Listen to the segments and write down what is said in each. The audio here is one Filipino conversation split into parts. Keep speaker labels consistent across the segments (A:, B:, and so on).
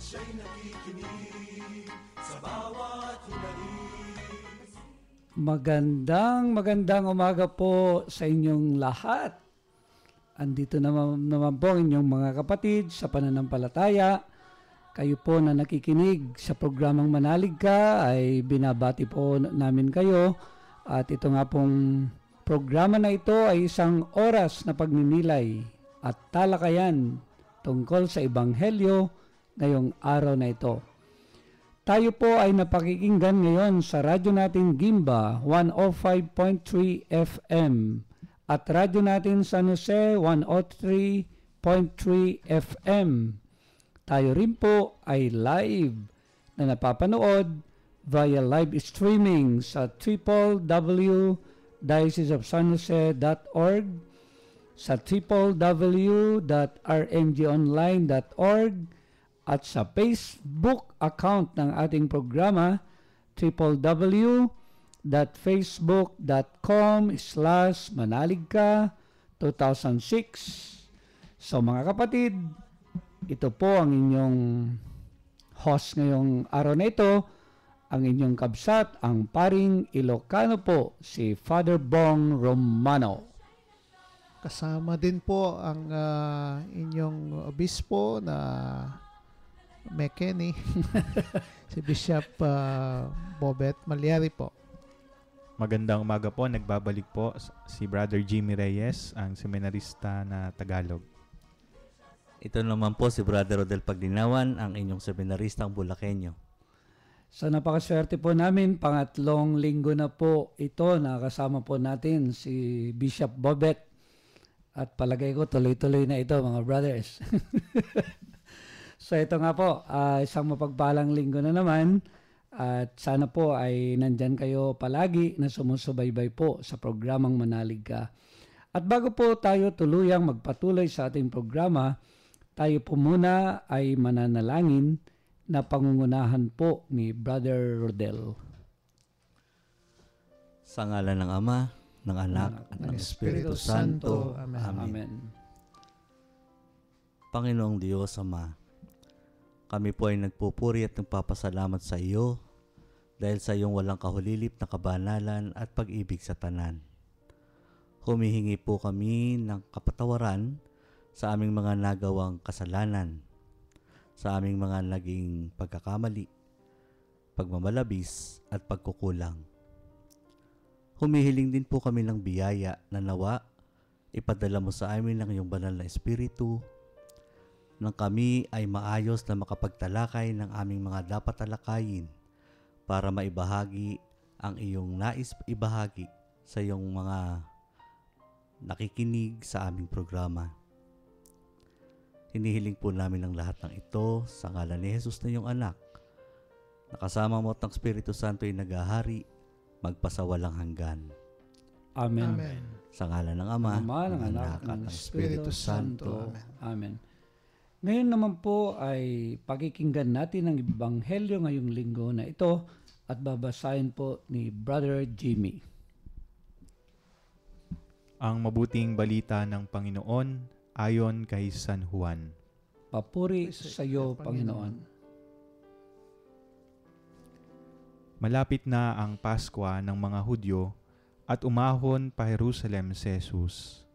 A: Siya'y nakikinig sa bawat hinaing.
B: Magandang umaga po sa inyong lahat. Andito naman po ang inyong mga kapatid sa pananampalataya. Kayo po na nakikinig sa programang Manalig Ka ay binabati po namin kayo. At ito nga pong programa na ito ay isang oras na pagninilay at talakayan tungkol sa Ebanghelyo ngayong araw na ito. Tayo po ay napakikinggan ngayon sa radyo natin Gimba 105.3 FM at radyo natin San Jose 103.3 FM. Tayo rin po ay live na napapanood via live streaming sa www.diocesofsanjose.org, sa www.rngonline.org, at sa Facebook account ng ating programa www.facebook.com/manaligka2006. So mga kapatid, ito po ang inyong host ngayong araw na ito, ang inyong kabsat, ang paring Ilocano po, si Father Bong Romano.
C: Kasama din po ang inyong obispo na McKinney, si Bishop Bobet Malyari po.
D: Magandang umaga po, nagbabalik po si Brother Jimmy Reyes, ang seminarista na Tagalog.
E: Ito naman po si Brother Rodel Pagdinawan, ang inyong seminaristang Bulakenyo.
B: So napakaswerte po namin, pangatlong linggo na po ito, nakasama po natin si Bishop Bobet. At palagay ko tuloy-tuloy na ito mga brothers. So ito nga po, isang mapagpalang linggo na naman. At sana po ay nandyan kayo palagi na sumusubaybay po sa programang Manalig Ka. At bago po tayo tuluyang magpatuloy sa ating programa, tayo po muna ay mananalangin na pangungunahan po ni Brother Rodel.
E: Sa ngalan ng Ama, ng Anak, at ng Espiritu Santo.
C: Amen.
B: Amen.
E: Panginoong Diyos Ama, kami po ay nagpupuri at nagpapasalamat sa iyo dahil sa iyong walang kahulilip na kabanalan at pag-ibig sa tanan. Humihingi po kami ng kapatawaran sa aming mga nagawang kasalanan, sa aming mga naging pagkakamali, pagmamalabis at pagkukulang. Humihiling din po kami ng biyaya na nawa ipadala mo sa amin ng iyong banal na Espiritu nang kami ay maayos na makapagtalakay ng aming mga dapat talakayin para maibahagi ang iyong nais ibahagi sa iyong mga nakikinig sa aming programa. Hinihiling po namin ang lahat ng ito sa ngalan ni Jesus na iyong anak. Nakasama mo at ng Espiritu Santo ay naghahari magpasawalang hanggan.
B: Amen.
C: Amen.
E: Sa ngalan ng Ama,
B: ng Anak,
E: at ng Espiritu Santo.
B: Amen. Ngayon naman po ay pakikinggan natin ang Ebanghelyo ngayong linggo na ito at babasahin po ni Brother Jimmy.
D: Ang mabuting balita ng Panginoon ayon kay San Juan.
B: Papuri sa iyo, Panginoon.
D: Malapit na ang Pasko ng mga Hudyo at umahon pa Jerusalem si Jesus.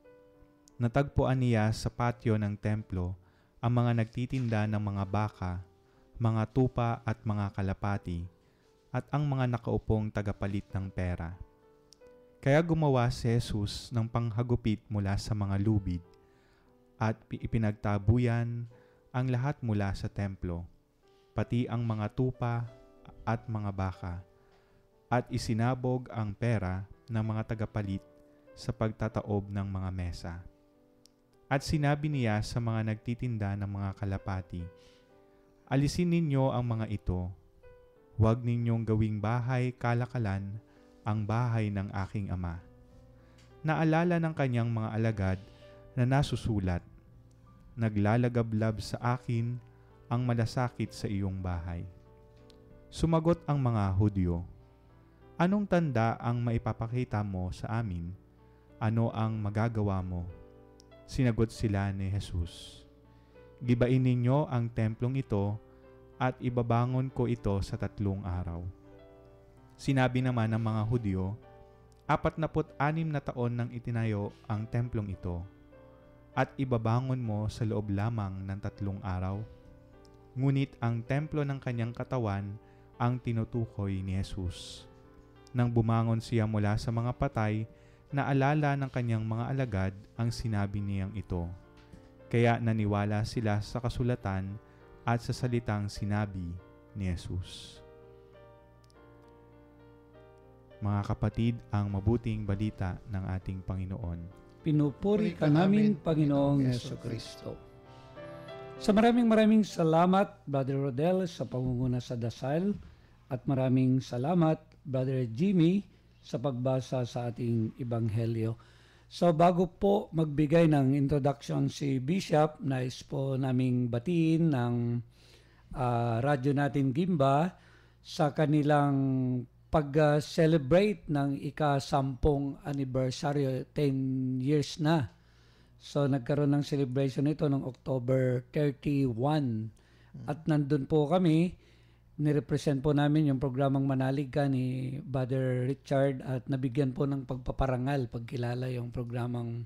D: Natagpuan niya sa patio ng templo ang mga nagtitinda ng mga baka, mga tupa at mga kalapati, at ang mga nakaupong tagapalit ng pera. Kaya gumawa si Jesus ng panghagupit mula sa mga lubid at ipinagtabuyan ang lahat mula sa templo, pati ang mga tupa at mga baka, at isinabog ang pera ng mga tagapalit sa pagtataob ng mga mesa. At sinabi niya sa mga nagtitinda ng mga kalapati, "Alisin ninyo ang mga ito. Huwag ninyong gawing bahay kalakalan ang bahay ng aking ama." Naalala ng kanyang mga alagad na nasusulat, "Naglalagablab sa akin ang malasakit sa iyong bahay." Sumagot ang mga Hudyo, "Anong tanda ang maipapakita mo sa amin? Ano ang magagawa mo?" Sinagot sila ni Jesus, "Gibain ninyo ang templong ito at ibabangon ko ito sa 3 araw. Sinabi naman ng mga Hudyo, 46 na taon nang itinayo ang templong ito, at ibabangon mo sa loob lamang ng 3 araw. Ngunit ang templo ng kanyang katawan ang tinutukoy ni Jesus. Nang bumangon siya mula sa mga patay, naalala ng kanyang mga alagad ang sinabi niyang ito. Kaya naniwala sila sa kasulatan at sa salitang sinabi ni Jesus. Mga kapatid, ang mabuting balita ng ating Panginoon.
B: Pinupuri ka namin, Panginoong Jesucristo. Sa maraming salamat, Brother Rodel, sa pangunguna sa dasal, at maraming salamat, Brother Jimmy, sa pagbasa sa ating Ebanghelyo. So bago po magbigay ng introduction si Bishop, nais po naming batiin ng radyo natin Gimba sa kanilang pag-celebrate ng ika-10 anniversary, 10 years na. So nagkaroon ng celebration ito noong October 31. At nandun po kami, nirepresent po namin yung programang Manalig Ka ni Brother Richard at nabigyan po ng pagpaparangal pagkilala yung programang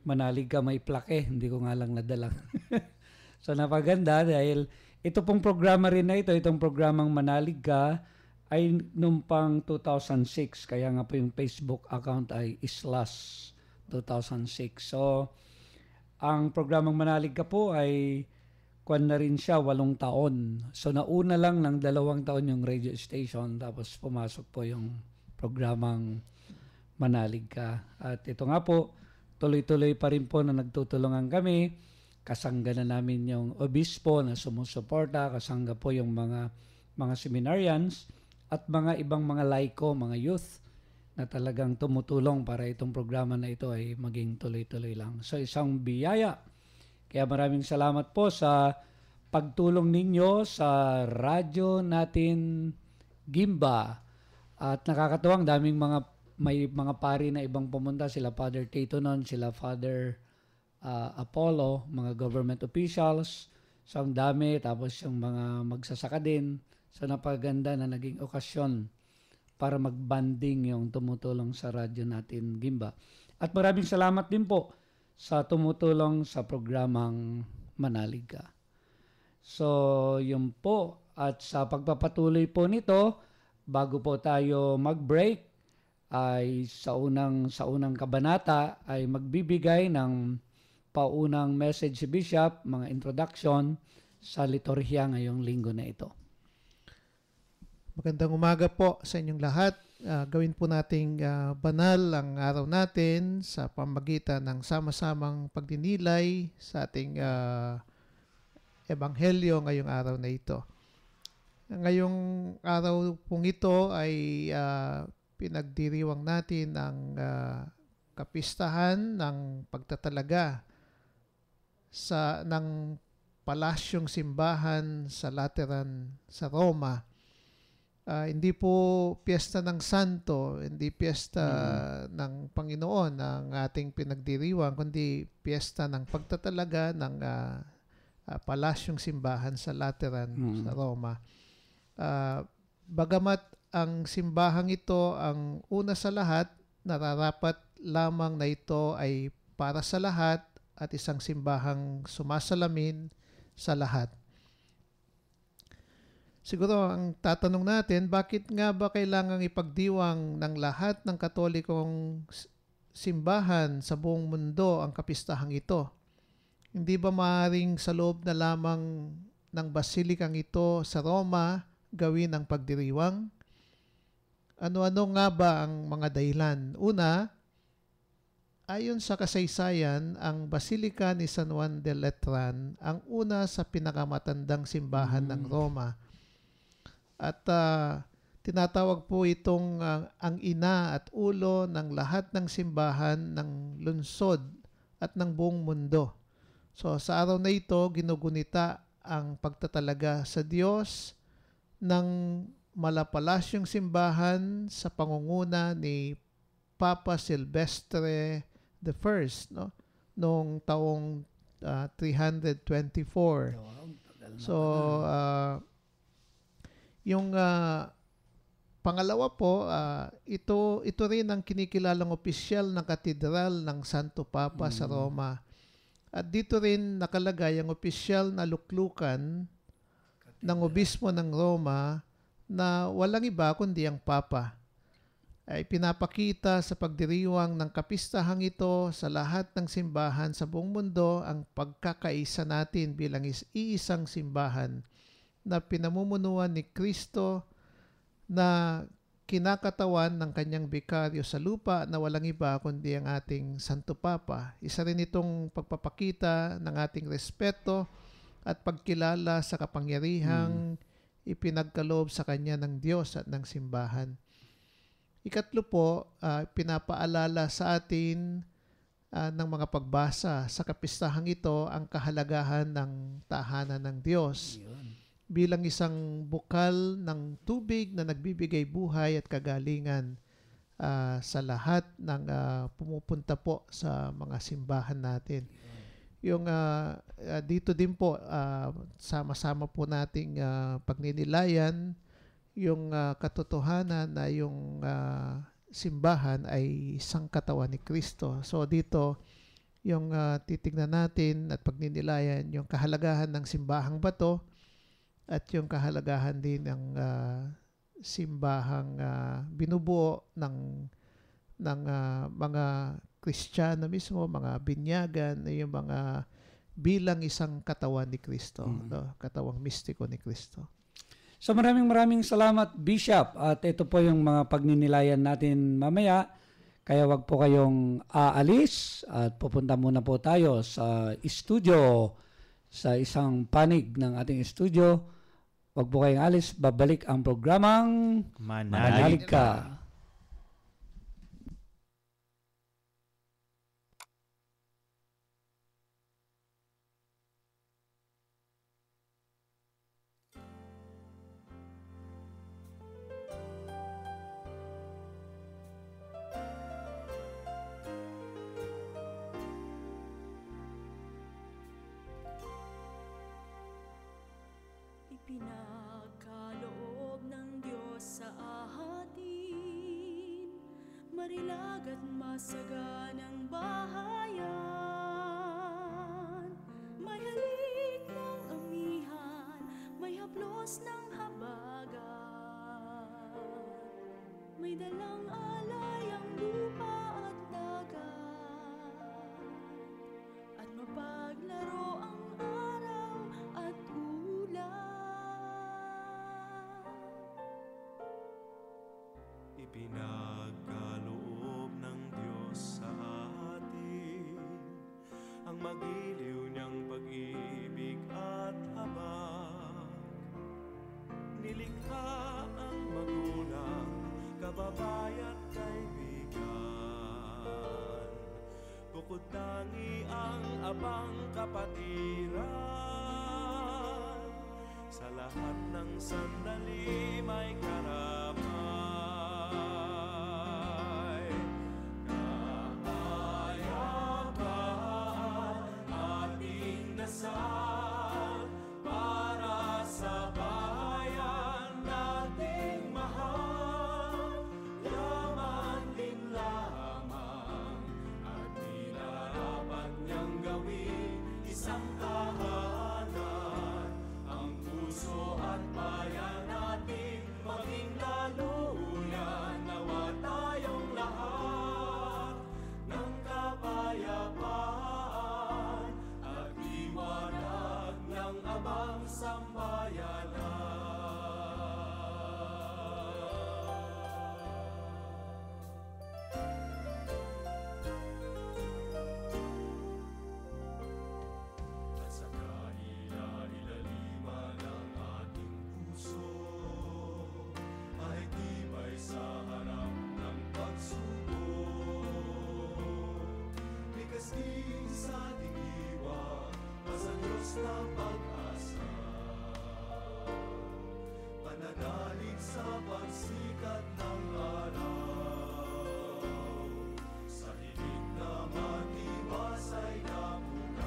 B: Manalig Ka, may plaque, hindi ko nga lang nadala. So napaganda dahil ito pong programa rin na ito, itong programang Manalig Ka ay nung pang 2006, kaya nga po yung Facebook account ay Islas 2006. So ang programang Manalig Ka po ay kuwan na rin siya 8 taon. So nauna lang ng 2 taon yung radio station, tapos pumasok po yung programang Manalig Ka. At ito nga po, tuloy-tuloy pa rin po na nagtutulungan kami. Kasangga na namin yung obispo na sumusuporta, kasangga po yung mga seminarians at mga ibang mga laiko, mga youth na talagang tumutulong para itong programa na ito ay maging tuloy-tuloy lang. So isang biyaya. Kaya maraming salamat po sa pagtulong ninyo sa radyo natin Gimba. At nakakatuwang daming may mga pari na ibang pumunta, sila Father Tito nun, sila Father Apollo, mga government officials. So ang dami, tapos yung mga magsasaka din. So napaganda na naging okasyon para magbanding yung tumutulong sa radyo natin Gimba. At maraming salamat din po sa tumutulong sa programang Manalig Ka. So, yun po. At sa pagpapatuloy po nito, bago po tayo mag-break, ay sa unang kabanata ay magbibigay ng paunang message si Bishop, mga introduction sa liturhiya ngayong linggo na ito.
C: Magandang umaga po sa inyong lahat. Gawin po nating banal ang araw natin sa pamagitan ng sama-samang pagdinilay sa ating ebanghelyo ngayong araw na ito. Ngayong araw pong ito ay pinagdiriwang natin ang kapistahan ng pagtatalaga ng palasyong simbahan sa Lateran sa Roma. Hindi po piyesta ng santo, hindi piyesta ng Panginoon ang ating pinagdiriwang, kundi piyesta ng pagtatalaga ng palasyong simbahan sa Lateran sa Roma. Bagamat ang simbahang ito ang una sa lahat, nararapat lamang na ito ay para sa lahat at isang simbahang sumasalamin sa lahat. Siguro ang tatanong natin, bakit nga ba kailangang ipagdiwang ng lahat ng Katolikong simbahan sa buong mundo ang kapistahang ito? Hindi ba maaaring sa loob na lamang ng basilikang ito sa Roma gawin ang pagdiriwang? Ano-ano nga ba ang mga dahilan? Una, ayon sa kasaysayan, ang Basilika ni San Juan de Letran ang una sa pinakamatandang simbahan ng Roma. At tinatawag po itong ang ina at ulo ng lahat ng simbahan ng lungsod at ng buong mundo. So sa araw na ito, ginugunita ang pagtatalaga sa Diyos ng malapalasyong simbahan sa pangunguna ni Papa Silvestre I, no? Noong taong 324. So Yung pangalawa po, ito rin ang kinikilalang opisyal ng katedral ng Santo Papa sa Roma. At dito rin nakalagay ang opisyal na luklukan ng obispo ng Roma na walang iba kundi ang Papa. Ay pinapakita sa pagdiriwang ng kapistahang ito sa lahat ng simbahan sa buong mundo ang pagkakaisa natin bilang iisang simbahan na pinamumunuan ni Kristo na kinakatawan ng kanyang bikaryo sa lupa na walang iba kundi ang ating Santo Papa. Isa rin itong pagpapakita ng ating respeto at pagkilala sa kapangyarihang ipinagkaloob sa kanya ng Diyos at ng simbahan. Ikatlo po, pinapaalala sa atin ng mga pagbasa sa kapistahang ito ang kahalagahan ng tahanan ng Diyos bilang isang bukal ng tubig na nagbibigay buhay at kagalingan sa lahat ng pumupunta po sa mga simbahan natin. Yung dito din po, sama-sama po nating pagninilayan yung katotohanan na yung simbahan ay isang katawan ni Kristo. So dito, yung titignan natin at pagninilayan yung kahalagahan ng simbahang bato at yung kahalagahan din ng simbahang binubuo ng mga Kristiyano mismo, mga binyagan, yung mga bilang isang katawan ni Kristo, katawang mistiko ni Kristo.
B: So maraming salamat, Bishop. At ito po yung mga pagninilayan natin mamaya. Kaya wag po kayong aalis at pupunta muna po tayo sa studio, sa isang panig ng ating studio. Wag po kayong alis, babalik ang programang Manalig Ka.
F: Ipinagkaloob ng Diyos sa atin, marilag at masaganang bahayan. May halik ng amihan, may haplos ng habagat, may dalang alay ang lupa at dagat, at mapaglaro ang araw at ulan.
A: Ipinagkaloob ng Diyos sa atin ang magiliw niyang pag-ibig at habag. Nilikha ang magulang, kababayan at kaibigan. Bukod tangi ang abang kapatiran. Sa lahat ng sandali may karaman. Para sa bayan nating mahal, yaman din lamang at nilarapat niyang gawin isang tahanan. Ang puso at bayan natin maging laluyan, nawa tayong lahat ng kapayapaan at liwanag ng abang sambayanan. At sa kaila-ilaliman ng ating puso ay tibay sa harap ng pagsubok. Bigas din sa diwa, sa Diyos na pag-asa. Pananalig sa pagsikat ng araw, sa hilig na matiwasay na bukas.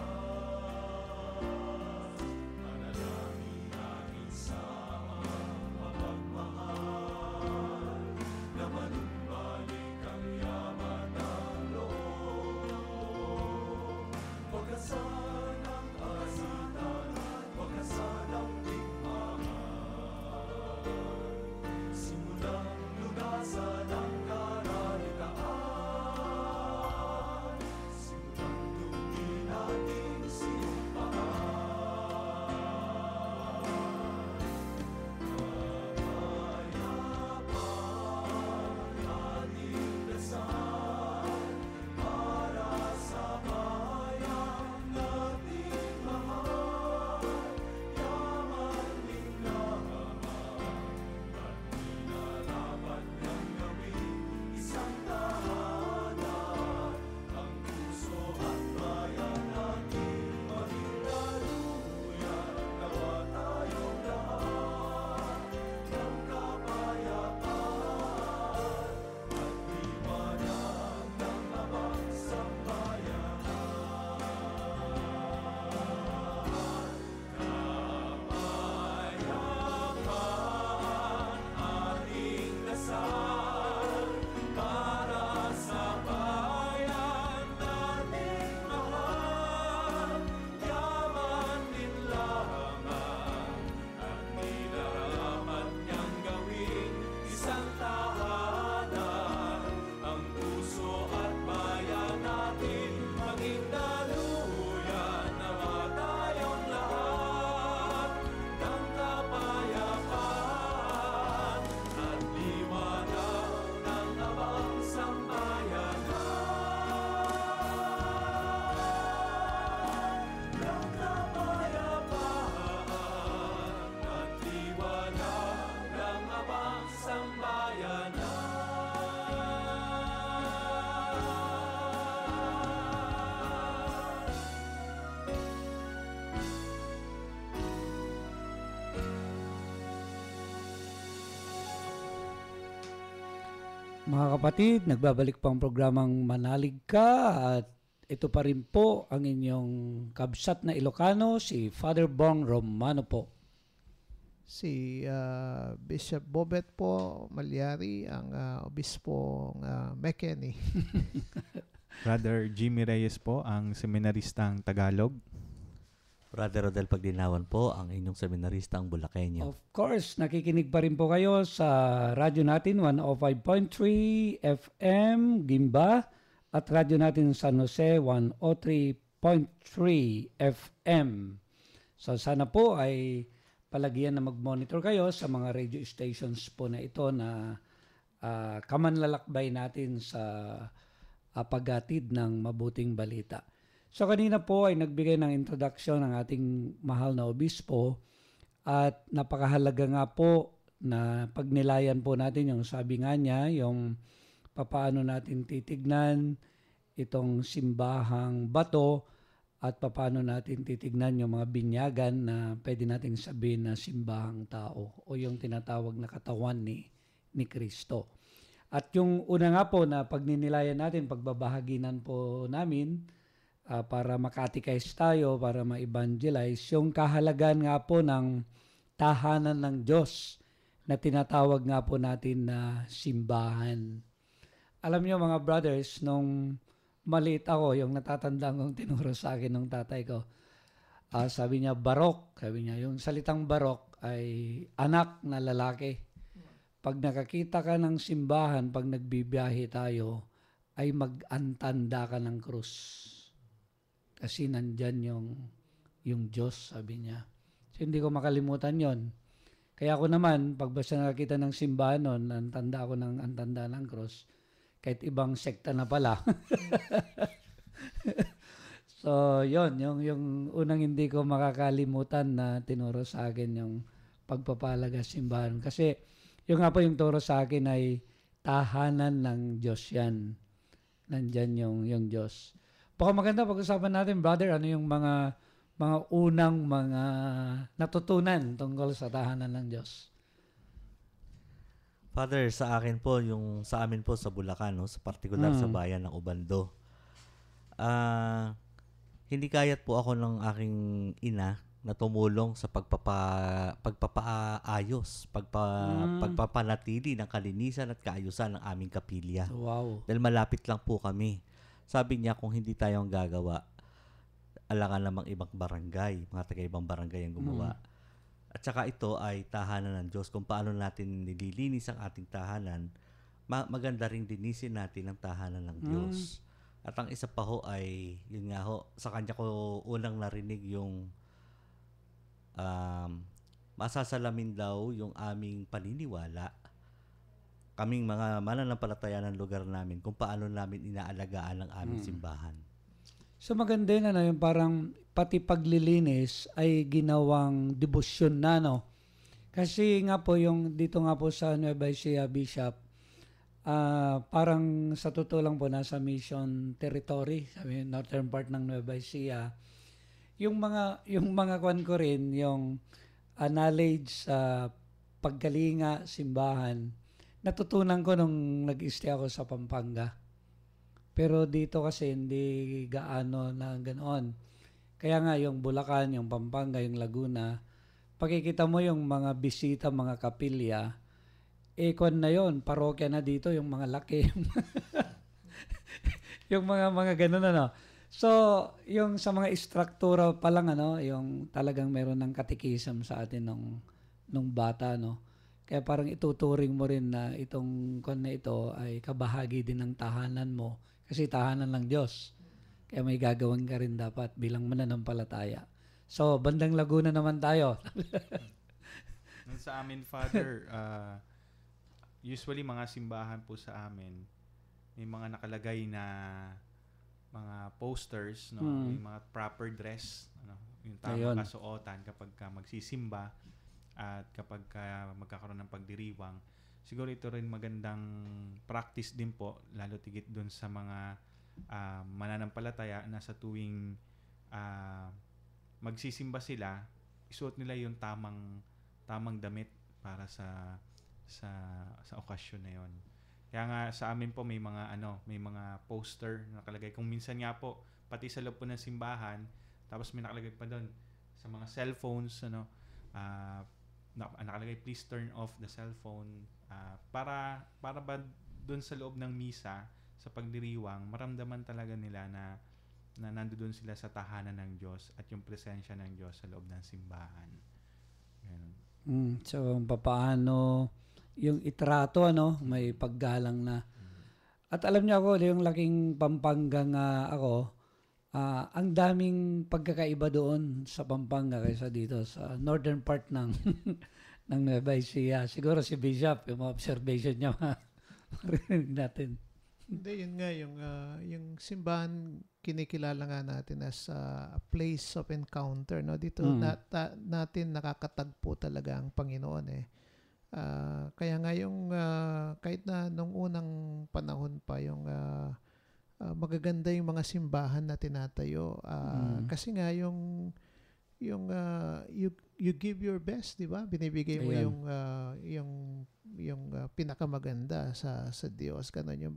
A: Panalangin natin sama, mapag
B: Mga kapatid, nagbabalik po ang programang Manalig Ka at ito pa rin po ang inyong kabsat na Ilocano, si Father Bong Romano po.
C: Si Bishop Bobet po Malyari, ang obispo McKinney.
D: Brother Jimmy Reyes po, ang seminaristang Tagalog.
E: Brother Rodel Pagdinawan po, ang inyong seminaristang Bulakenyo.
B: Of course, nakikinig pa rin po kayo sa radyo natin 105.3 FM Gimba at radyo natin San Jose 103.3 FM. So sana po ay palagyan na mag-monitor kayo sa mga radio stations po na ito na kamanlalakbay natin sa paghatid ng mabuting balita. So kanina po ay nagbigay ng introduction ng ating mahal na obispo at napakahalaga nga po na pagnilayan po natin yung sabi nga niya, yung papaano natin titignan itong simbahang bato at papaano natin titignan yung mga binyagan na pwede nating sabihin na simbahang tao o yung tinatawag na katawan ni Kristo. At yung una nga po na pagninilayan natin, pagbabahaginan po namin, para makatikais tayo, para ma-evangelize, yung kahalagan nga po ng tahanan ng Diyos na tinatawag nga po natin na simbahan. Alam niyo mga brothers, nung maliit ako, yung natatandaan kong tinuro sa akin ng tatay ko, sabi niya, barok. Sabi niya, yung salitang barok ay anak na lalaki. Pag nakakita ka ng simbahan, pag nagbibiyahe tayo, ay mag-antanda ka ng krus. Kasi nandyan yung Diyos, sabi niya. So, hindi ko makalimutan yon. Kaya ako naman, pag basta nakakita ng simbahan nun, antanda ako ng antanda ng cross, kahit ibang sekta na pala. So, yon yung unang hindi ko makakalimutan na tinuro sa akin yung pagpapalaga simbahan. Kasi, yung nga po yung turo sa akin ay tahanan ng Diyos yan. Nandyan yung Diyos. Baka maganda pag-usapan natin, brother, ano yung mga unang mga natutunan tungkol sa tahanan ng Diyos.
E: Father, sa akin po, yung sa amin po sa Bulacan, no, sa partikular sa bayan ng Ubando, hindi kayat po ako ng aking ina na tumulong sa pagpapaayos, pagpapanatili ng kalinisan at kaayusan ng aming kapilya.
B: Wow.
E: Dahil malapit lang po kami. Sabi niya kung hindi tayo ang gagawa, alangan namang ibang barangay, mga taga-ibang barangay ang gumawa. At saka ito ay tahanan ng Diyos. Kung paano natin nililinis ang ating tahanan, maganda ring linisin natin ang tahanan ng Diyos. At ang isa pa ho ay, yun nga ho, sa kanya ko unang narinig yung masasalamin daw yung aming paniniwala, kaming mga mananampalataya ng lugar namin, kung paano namin inaalagaan ang aming simbahan.
B: So maganda yun, yung parang pati paglilinis ay ginawang debosyon na, no? Kasi nga po, yung dito nga po sa Nueva Ecija, Bishop, parang sa totoo lang po, nasa mission territory, sabi, northern part ng Nueva Ecija. Yung mga kwan ko rin, yung knowledge sa pagkalinga, simbahan, natutunan ko nung nag-stay ako sa Pampanga. Pero dito kasi hindi gaano na ganoon. Kaya nga yung Bulacan, yung Pampanga, yung Laguna, pagkikita mo yung mga bisita, mga kapilya, kwan na yon, parokya na dito, yung mga laki. Yung mga ganun ano. So, yung sa mga istruktura pa lang, yung talagang meron ng katikism sa atin nung bata, no? Kaya parang ituturing mo rin na itong kwan na ito ay kabahagi din ng tahanan mo. Kasi tahanan ng Diyos. Kaya may gagawin ka rin dapat bilang mananampalataya. So, bandang Laguna naman tayo.
D: Sa amin, Father, usually mga simbahan po sa amin, may mga nakalagay na mga posters, no? May mga proper dress, yung tamang kasuotan kapag ka magsisimba at kapag ka magkakaroon ng pagdiriwang. Siguro ito rin magandang practice din po, lalo tigit dun sa mga mananampalataya na sa tuwing magsisimba sila, isuot nila yung tamang damit para sa okasyon na yon. Kaya nga sa amin po may mga poster na nakalagay. Kung minsan nga po, pati sa loob po ng simbahan, tapos may nakalagay pa doon sa mga cellphones, nakalagay, please turn off the cellphone. Para ba doon sa loob ng misa, sa pagdiriwang, maramdaman talaga nila na nandoon sila sa tahanan ng Diyos at yung presensya ng Diyos sa loob ng simbahan. Ganun.
B: So, papaano yung itrato, may paggalang na. At alam niyo ako, yung laking Pampanga nga ako, ang daming pagkakaiba doon sa Pampanga kaysa dito sa northern part ng ng Nueva Ecija. Siguro si Bishop, yung mga observation niya, marinig natin.
C: Hindi, yun nga, yung simbahan, kinikilala nga natin as a place of encounter. No? Dito natin nakakatagpo talaga ang Panginoon. Kaya nga kahit na nung unang panahon pa, magaganda yung mga simbahan na tinatayo. Kasi nga you give your best, di ba? Binibigay mo yung pinakamaganda sa Diyos. Ganun yung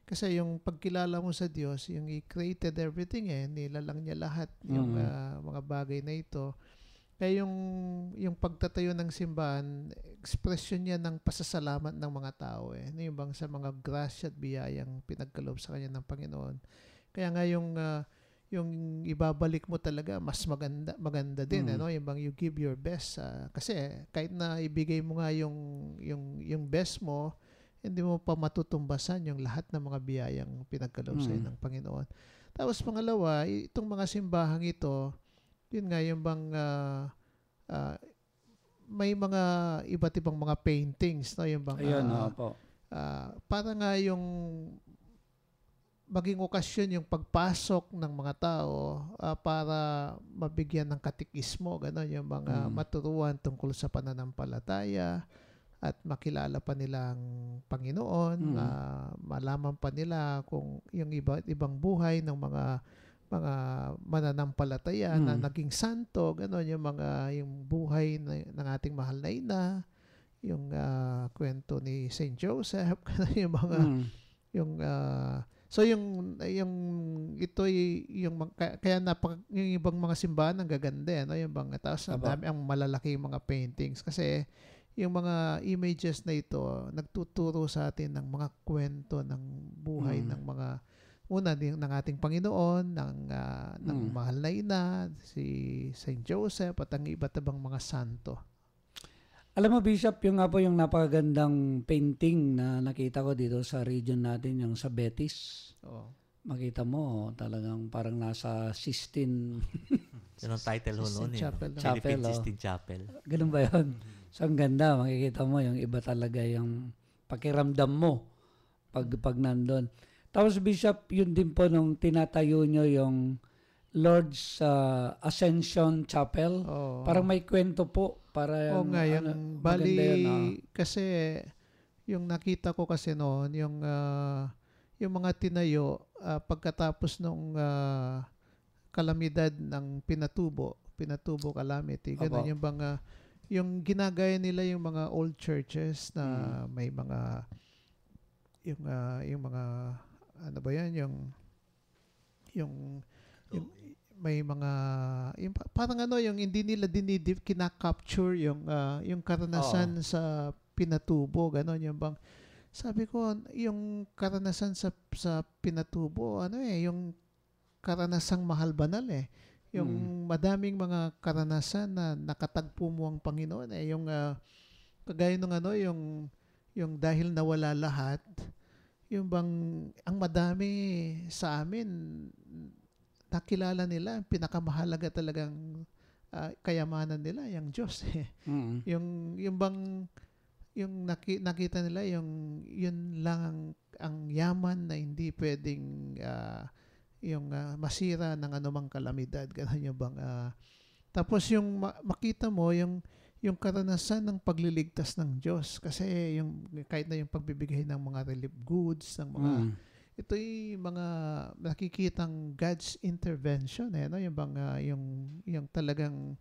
C: kasi yung pagkilala mo sa Diyos, yung He created everything, nilalang niya lahat yung mga bagay na ito. Kaya yung pagtatayo ng simbahan, expression niya ng pasasalamat ng mga tao. Yung bang sa mga grasya at biyayang pinagkaloob sa kanya ng Panginoon. Kaya nga yung ibabalik mo talaga, mas maganda din. Yung bang you give your best. Kasi kahit na ibigay mo nga yung best mo, hindi mo pa matutumbasan yung lahat ng mga biyayang pinagkaloob sa ng Panginoon. Tapos pangalawa, itong mga simbahang ito, yun nga yung bang may mga iba't ibang mga paintings, yung bang para nga yung maging okasyon yung pagpasok ng mga tao para mabigyan ng katikismo, gano'n, yung mga maturuan tungkol sa pananampalataya at makilala pa nila ang Panginoon, malaman pa nila kung yung ibang buhay ng mga mananampalataya na naging santo, gano'n, yung buhay ng ating mahal na ina, yung kwento ni Saint Joseph, yung mga so yung ito yung kaya yung ibang mga simbahan ang gaganda, yung bang tapos ang dami ang malalaki mga paintings kasi yung mga images na ito nagtuturo sa atin ng mga kwento ng buhay ng mga ng ating Panginoon, ng mahal na ina, si Saint Joseph at ang iba't ibang mga santo.
B: Alam mo, Bishop, yung nga po yung napakagandang painting na nakita ko dito sa region natin, yung sa Betis. Makita mo, talagang parang nasa Sistine.
E: Yun ang title ho noon.
B: Chapel.
E: Sistine Chapel.
B: Ganun ba yun? So, ang ganda. Makikita mo, yung iba talaga yung pakiramdam mo pag nandun. Tapos, Bishop, yun din po nung tinatayo nyo yung Lord's Ascension Chapel. Parang may kwento po. Para
C: nga, yung bali, kasi yung nakita ko kasi noon, yung mga tinayo pagkatapos nung kalamidad ng Pinatubo calamity. Ganun yung bang yung ginagaya nila yung mga old churches na may mga yung mga ano ba yan, yung may mga yung parang yung hindi nila kina-capture yung karanasan sa Pinatubo, gano'n, yung bang sabi ko yung karanasan sa Pinatubo yung karanasang mahal banal yung madaming mga karanasan na nakatagpo mo ang Panginoon yung kagaya nung yung dahil nawala lahat, yung bang ang madami sa amin nakilala nila, pinakamahalaga talagang kayamanan nila, yung Diyos. Yung bang, yung nakita nila, yun lang ang yaman na hindi pwedeng masira ng anumang kalamidad. Ganun yung bang, tapos yung makita mo, yung karanasan ng pagliligtas ng Diyos. Kasi kahit na yung pagbibigay ng mga relief goods, ng mga ito'y mga nakikitang God's intervention, yung bang yung talagang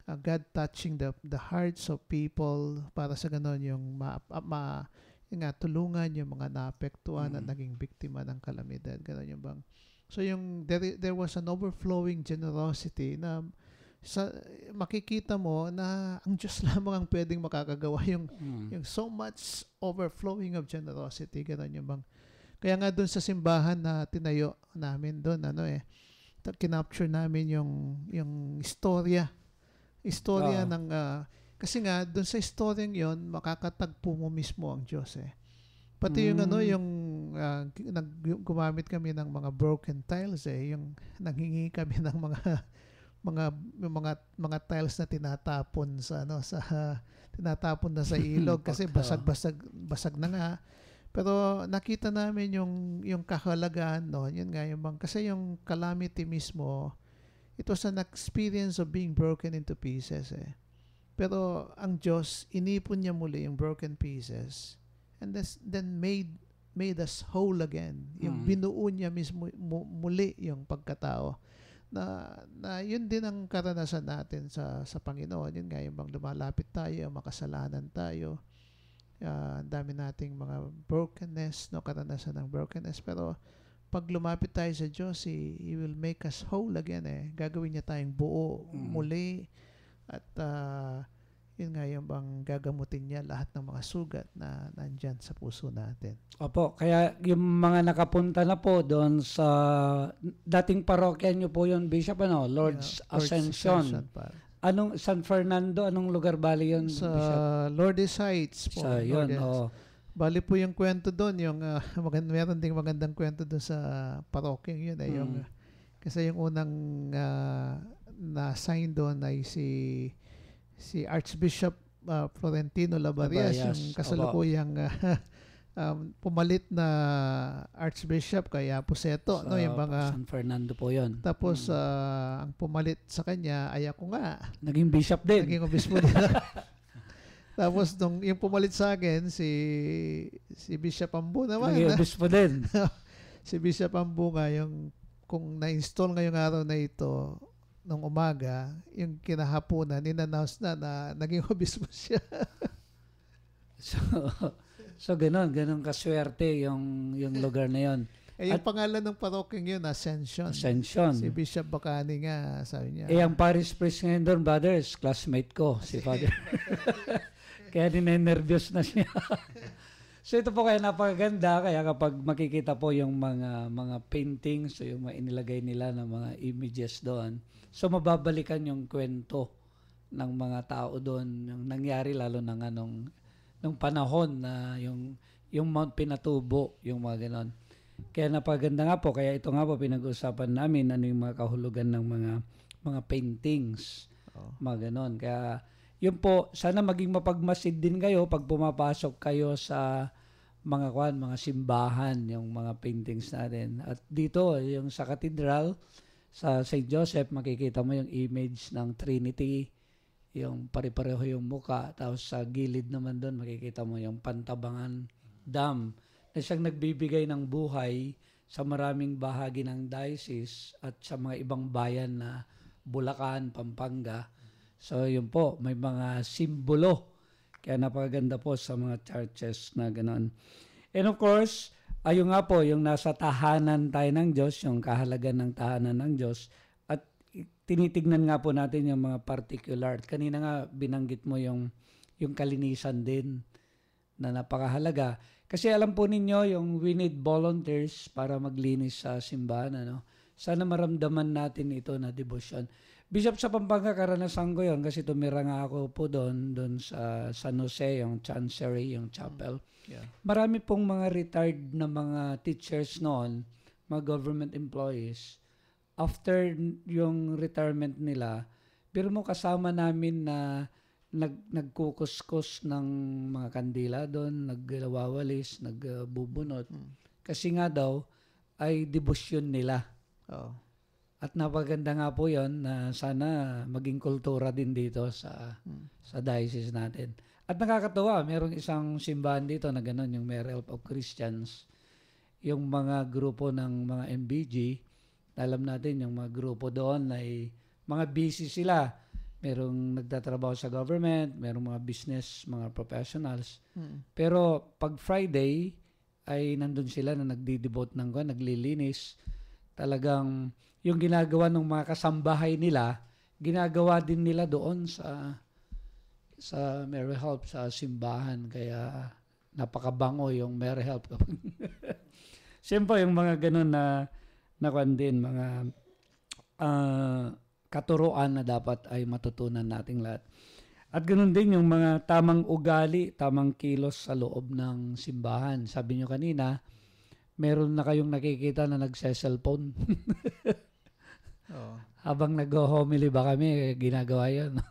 C: God touching the hearts of people para sa ganon yung yun nga, tulungan yung mga naapektuhan at naging biktima ng kalamidad. Ganun yung bang. So there was an overflowing generosity na makikita mo na ang Diyos lamang ang pwedeng makakagawa yung so much overflowing of generosity. Ganun yung bang. Kaya nga doon sa simbahan na tinayo namin doon, kinapture namin yung istorya ng kasi nga doon sa istoryang yon makakatagpo mo mismo ang Diyos pati gumamit kami ng mga broken tiles yung nanghingi kami ng mga tiles na tinatapon tinatapon na sa ilog kasi basag na nga. Pero nakita namin yung kahalagahan yun nga kasi yung calamity mismo, it was an experience of being broken into pieces Pero ang Diyos, inipon niya muli yung broken pieces and then made us whole again. Yung binuo niya mismo muli yung pagkatao. Na yun din ang karanasan natin sa Panginoon. Yun nga yung bang lumalapit tayo, makasalanan tayo. Ang dami nating mga brokenness, karanasan ng brokenness. Pero pag lumapit tayo sa Diyos, He will make us whole again Gagawin niya tayong buo muli. At yun nga yung bang gagamutin niya lahat ng mga sugat na nandyan sa puso natin.
B: Opo, kaya yung mga nakapunta na po doon sa dating parokya niyo po yun, Bishop, Lord's Ascension. Anong San Fernando, anong lugar bali yun,
C: sa
B: Bishop?
C: Lourdes Heights po.
B: Sa yun,
C: Bali po yung kwento doon, meron ding magandang kwento doon sa parokyang yun kasi yung unang na-sign doon ay si Archbishop Florentino Labarias, yung kasalukuyang pumalit na Archbishop kay Aposeto, yung mga
B: San Fernando po 'yon.
C: Tapos ang pumalit sa kanya ay ako nga.
B: Naging bishop din.
C: Naging obispo din. Tapos yung pumalit sa akin si Bishop Ambu naman.
B: Naging obispo din.
C: Si Bishop Ambu nga yung kung na-install ngayong araw na ito nung umaga, yung kinahaponan, in-announce na naging obispo siya.
B: So ganun kaswerte yung lugar na yon.
C: Yung pangalan ng parokyang yun, Ascension. Si Bishop Bacani nga, sabi niya.
B: Ang parish priest ngayon doon, brothers, classmate ko, si Father. Kaya ninenervyos na siya. So ito po kaya napakaganda, kaya kapag makikita po yung mga paintings, so yung mga inilagay nila ng mga images doon, so mababalikan yung kwento ng mga tao doon, yung nangyari lalo nung panahon na yung Mount Pinatubo, yung mga ganon. Kaya napaganda nga po, kaya ito nga po pinag-usapan namin ano yung mga kahulugan ng mga paintings, mga ganon. Kaya yun po, sana maging mapagmasid din kayo pag pumapasok kayo sa mga simbahan, yung mga paintings natin. At dito, yung sa cathedral, sa St. Joseph, makikita mo yung image ng Trinity, yung pare-pareho yung muka, tapos sa gilid naman doon, makikita mo yung Pantabangan Dam, na siyang nagbibigay ng buhay sa maraming bahagi ng diocese at sa mga ibang bayan na Bulacan, Pampanga. So yun po, may mga simbolo. Kaya napakaganda po sa mga churches na gano'n. And of course, ayun nga po, yung nasa tahanan tayo ng Diyos, yung kahalagan ng tahanan ng Diyos, at tinitignan nga po natin yung mga particular. Kanina nga binanggit mo yung kalinisan din na napakahalaga. Kasi alam po ninyo, we need volunteers para maglinis sa simbahan. Sana maramdaman natin ito na devotion. Bishop, sa Pampanga, karanasan ko yun kasi tumira nga ako po doon sa San Jose, yung Chancery, yung chapel.
C: Yeah.
B: Marami pong mga retired na mga teachers noon, mga government employees. After yung retirement nila, pero mo kasama namin na nagkukuskus ng mga kandila doon, nagwawalis, nagbubunot. Kasi nga daw, ay debosyon nila. At napaganda nga po yon na sana maging kultura din dito sa diocese natin. At nakakatuwa, merong isang simbahan dito na gano'n, yung Merry Help of Christians. Yung mga grupo ng mga MBG, alam natin yung mga grupo doon ay mga busy sila. merong nagtatrabaho sa government, merong mga business, mga professionals.
C: Mm.
B: Pero pag Friday ay nandun sila na nagdi-devote ng naglilinis. Talagang yung ginagawa ng mga kasambahay nila, ginagawa din nila doon sa Mary Help, sa simbahan. Kaya napakabango yung Mary Help. Siyempre yung mga ganun na kwan din, mga katuruan na dapat ay matutunan nating lahat. At ganoon din yung mga tamang ugali, tamang kilos sa loob ng simbahan. Sabi nyo kanina, meron na kayong nakikita na nagse-cellphone.
C: Oo.
B: Habang nag-homily ba kami, ginagawa yun.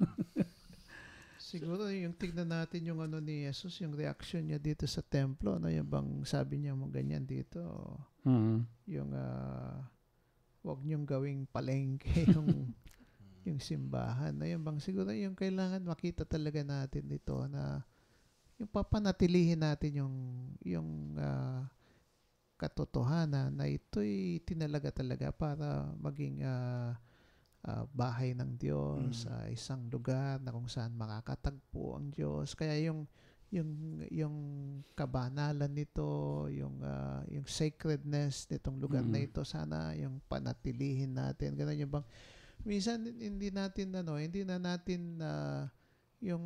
C: Siguro yung tignan natin yung ano ni Jesus, yung reaction niya dito sa templo, no? Yung bang sabi niya mo ganyan dito, yung wag niyong gawing palengke yung simbahan. No? Yung bang siguro yung kailangan makita talaga natin dito na yung papanatilihin natin yung katotohanan na ito'y tinalaga talaga para maging bahay ng Diyos, isang lugar na kung saan makakatagpo ang Diyos. Kaya yung kabanalan nito, yung sacredness nitong lugar na ito, sana yung panatilihin natin. Ganun yung bang minsan hindi na natin yung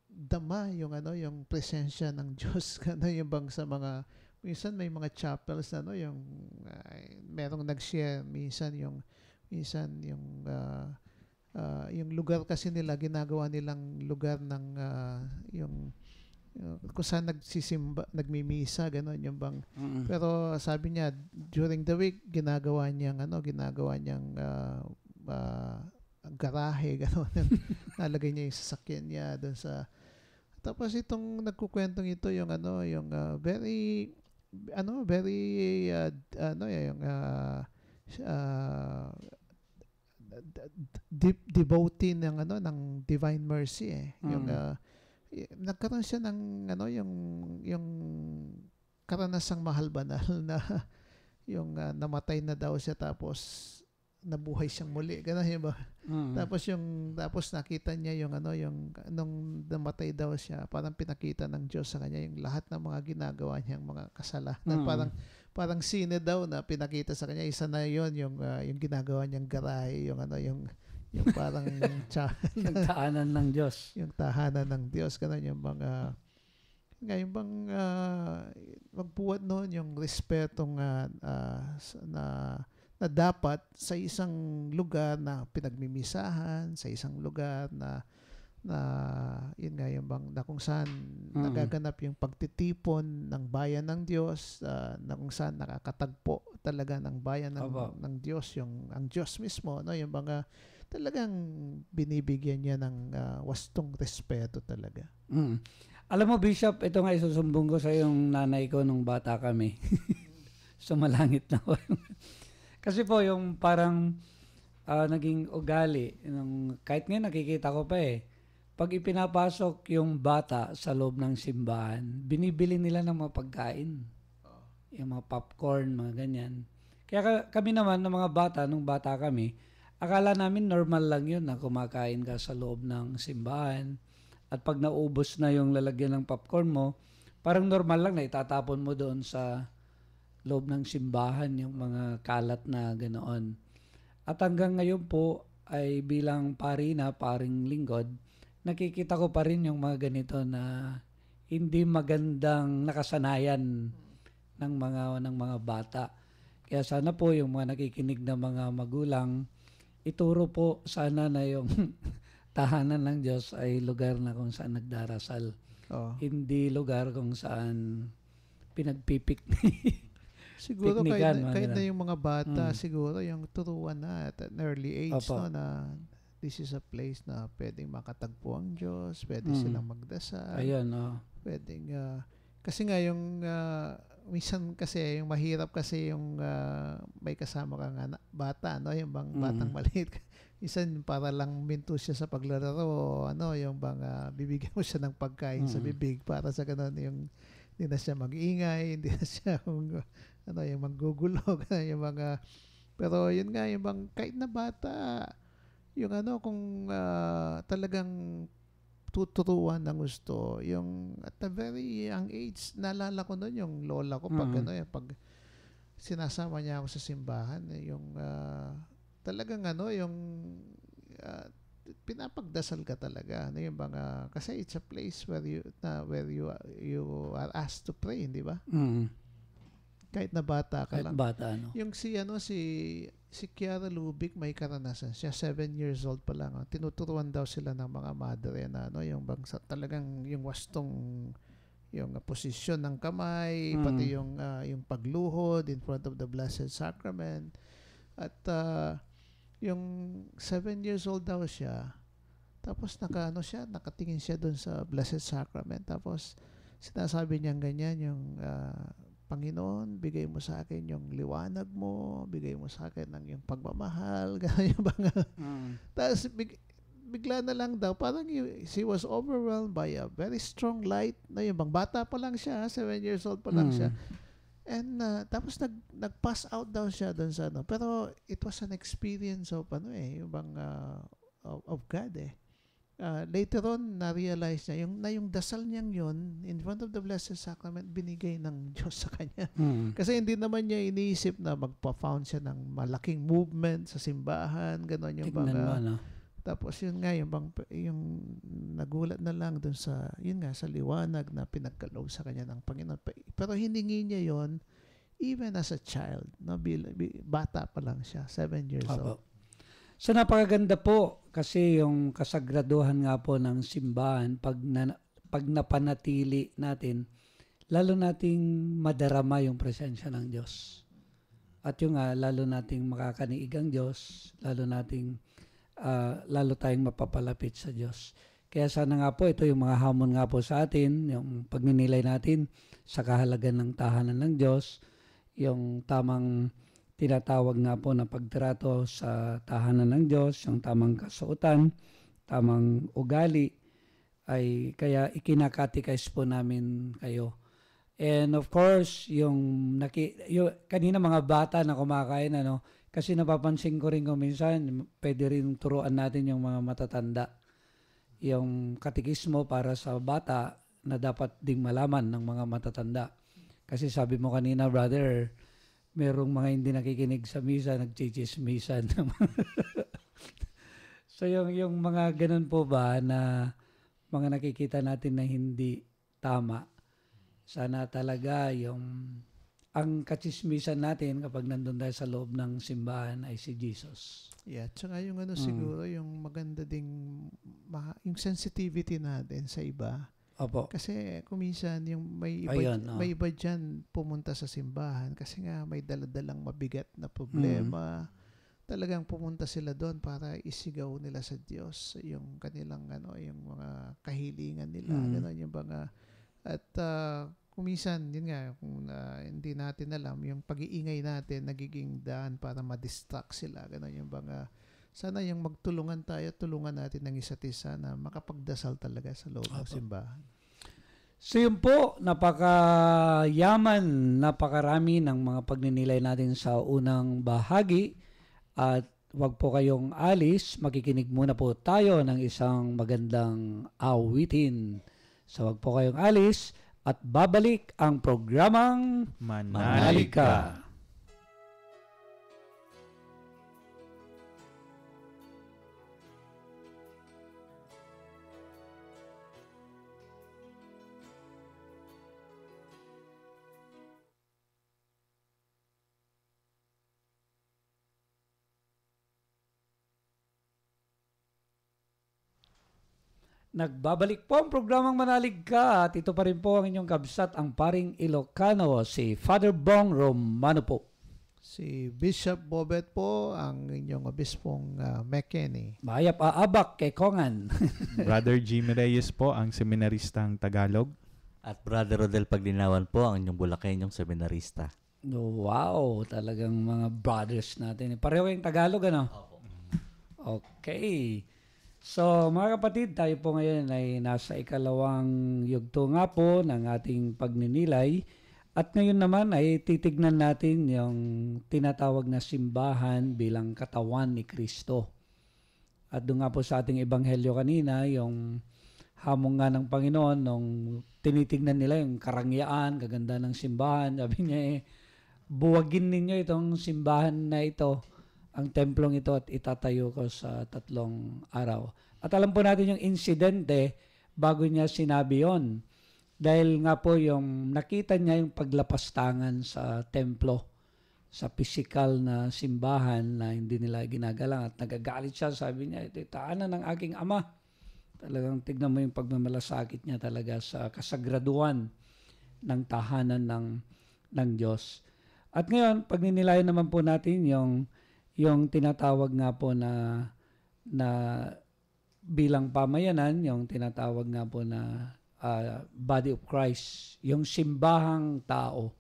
C: dama yung presensya ng Diyos. Ganun yung bang sa mga minsan may mga chapels yung merong nag-share minsan yung lugar kasi nila ginagawa nilang lugar ng yung kung saan nagmimisa gano'n yung bang pero sabi niya during the week ginagawa niyang garahe gano'n nalagay niya yung sasakyan niya doon sa tapos itong nagkukwentong ito yung very devotee ng Divine Mercy yung nagkaroon siya ng yung karanasang mahal banal na yung namatay na daw siya tapos nabuhay siyang muli ganun yun ba tapos nakita niya nung namatay daw siya parang pinakita ng Diyos sa kanya yung lahat ng mga ginagawa niyang mga kasalanan parang sine daw na pinakita sa kanya isa na yon yung ginagawa niyang garahe yung parang
B: yung tahanan ng Diyos.
C: Yung tahanan ng Diyos. Ganun yung mga ngayon bang magbuhat noon yung respetong na dapat sa isang lugar na pinagmimisahan, sa isang lugar na yun nga yung bang na kung saan nagaganap yung pagtitipon ng bayan ng Diyos, na kung saan nakakatagpo talaga ng bayan ng Diyos, ang Diyos mismo, no? Yung mga talagang binibigyan niya ng wastong respeto talaga.
B: Alam mo, Bishop, ito nga isusumbong ko sa yung nanay ko nung bata kami. Sumalangit na ko. Kasi po, yung parang naging ugali, kahit ngayon nakikita ko pa pag ipinapasok yung bata sa loob ng simbahan, binibili nila ng mga pagkain. Yung mga popcorn, mga ganyan. Kaya kami naman, ng mga bata, nung bata kami, akala namin normal lang yun na kumakain ka sa loob ng simbahan. At pag naubos na yung lalagyan ng popcorn mo, parang normal lang na itatapon mo doon sa loob ng simbahan yung mga kalat na ganoon. At hanggang ngayon po ay bilang paring lingkod, nakikita ko pa rin yung mga ganito na hindi magandang nakasanayan ng mga bata. Kaya sana po yung mga nakikinig na mga magulang, ituro po sana na yung tahanan ng Diyos ay lugar na kung saan nagdarasal. Hindi lugar kung saan pinagpipiknik.
C: Siguro kahit na yung mga bata, siguro yung turuan na at an early age no, na this is a place na pwedeng makatagpo ang Diyos, pwede silang magdasal.
B: Ayun,
C: pwedeng, kasi nga yung, minsan kasi yung mahirap kasi yung may kasama kang bata, no? Yung bang batang maliit. Minsan para lang minto siya sa paglalaro, yung bang bibigyan mo siya ng pagkain sa bibig para sa ganun yung hindi na siya mag-ingay, hindi na siya yung manggugulog, yung mga pero yun nga yung bang kahit na bata yung ano, kung talagang tuturuan ng gusto, yung at a very young age, naalala ko noon yung lola ko pag
B: Mm.
C: pag sinasama niya ako sa simbahan, yung talagang ano, yung ah, pinapagdasal ka talaga, ano yung mga, kasi it's a place where you are asked to pray, di ba?
B: Mm.
C: Kahit na bata ka
B: Kahit
C: lang.
B: bata, ano.
C: Yung si Kiara Lubick, may karanasan siya, 7 years old pa lang. Tinuturuan daw sila ng mga madre na ano, yung bangsa talagang yung wastong yung posisyon ng kamay, pati yung pagluhod in front of the Blessed Sacrament. At yung 7 years old daw siya. Tapos nakatingin siya doon sa Blessed Sacrament. Tapos sinasabi niya ganyan, yung Panginoon, bigay mo sa akin yung liwanag mo, bigay mo sa akin ng yung pagmamahal, gano'n yung mga. Tapos bigla na lang daw, parang she was overwhelmed by a very strong light. Na yung bang bata pa lang siya, 7 years old pa lang siya. And tapos nag-pass out daw siya doon sa ano. Pero it was an experience of yung bang of God eh. Later on, na-realize niya, yung dasal niyang yun, in front of the Blessed Sacrament, binigay ng Diyos sa kanya. Kasi hindi naman niya iniisip na magpa-found siya ng malaking movement sa simbahan, gano'n yung
B: Tignan
C: bang,
B: mo, no?
C: tapos yun nga, yung nagulat na lang dun sa, yun nga, sa liwanag na pinagkaloob sa kanya ng Panginoon. Pero hiningi niya yon even as a child, no? Bata pa lang siya, 7 years old.
B: Opo. So napakaganda po kasi yung kasagraduhan nga po ng simbahan pag napanatili natin, lalo nating madarama yung presensya ng Diyos. At yung lalo nating makakaniig ang Diyos, lalo tayong mapapalapit sa Diyos. Kaya sana nga po ito yung mga hamon nga po sa atin, yung pagninilay natin sa kahalagan ng tahanan ng Diyos, yung tamang tinatawag nga po na pagtrato sa tahanan ng Diyos, yung tamang kasuotan, tamang ugali, ay kaya ikinakatikais po namin kayo. And of course, yung kanina mga bata na kumakain, kasi napapansin ko rin kung minsan, pwede rin turuan natin yung mga matatanda. Yung katikismo para sa bata na dapat ding malaman ng mga matatanda. Kasi sabi mo kanina, brother, merong mga hindi nakikinig sa misa, nagchichismisan. So yung mga ganun po ba na mga nakikita natin na hindi tama, sana talaga ang kachismisan natin kapag nandun tayo sa loob ng simbahan ay si Jesus.
C: Yeah, tsaka yung siguro, yung maganda ding, yung sensitivity natin sa iba.
B: Opo.
C: Kasi kuminsan yung may iba dyan pumunta sa simbahan kasi nga may daladalang mabigat na problema. Talagang pumunta sila doon para isigaw nila sa Diyos yung kanilang yung mga kahilingan nila, gano'n yung mga. At kuminsan yun nga, kung hindi natin alam, yung pag-iingay natin nagiging daan para ma-distract sila, gano'n yung mga. Sana yung magtulungan tayo, tulungan natin ng isa't isa na makapagdasal talaga sa loob ng simbahan.
B: So yun po, napakayaman, napakarami ng mga pagninilay natin sa unang bahagi. At wag po kayong alis, makikinig muna po tayo ng isang magandang awitin. So wag po kayong alis at babalik ang programang Manalig Ka. Nagbabalik po ang programang Manalig Ka at ito pa rin po ang inyong kabsat, ang paring Ilocano, si Father Bong Romano po.
C: Si Bishop Bobet po, ang inyong obispong Mekeni.
B: Mayap aabak kay Kongan.
D: Brother Jimmy Reyes po, ang seminaristang Tagalog.
E: At Brother Rodel Paglinawan po, ang inyong Bulakenyong seminarista.
B: Wow, talagang mga brothers natin. Pareho yung Tagalog, ano? Okay. So, mga kapatid, tayo po ngayon ay nasa ikalawang yugto nga po ng ating pagninilay. At ngayon naman ay titignan natin yung tinatawag na simbahan bilang katawan ni Kristo. At doon nga po sa ating ebanghelyo kanina, yung hamon nga ng Panginoon, nung tinitignan nila yung karangyaan, kaganda ng simbahan, sabi niya buwagin ninyo itong simbahan na ito, ang templong ito, at itatayo ko sa 3 araw. At alam po natin yung insidente bago niya sinabi yon. Dahil nga po yung nakita niya yung paglapastangan sa templo, sa physical na simbahan na hindi nila ginagalang, at nagagalit siya. Sabi niya, ito tahanan ng aking ama. Talagang tignan mo yung pagmamalasakit niya talaga sa kasagraduan ng tahanan ng Diyos. At ngayon, pag ninilayan naman po natin yung tinatawag nga po na bilang pamayanan, yung tinatawag nga po na body of Christ, yung simbahang tao.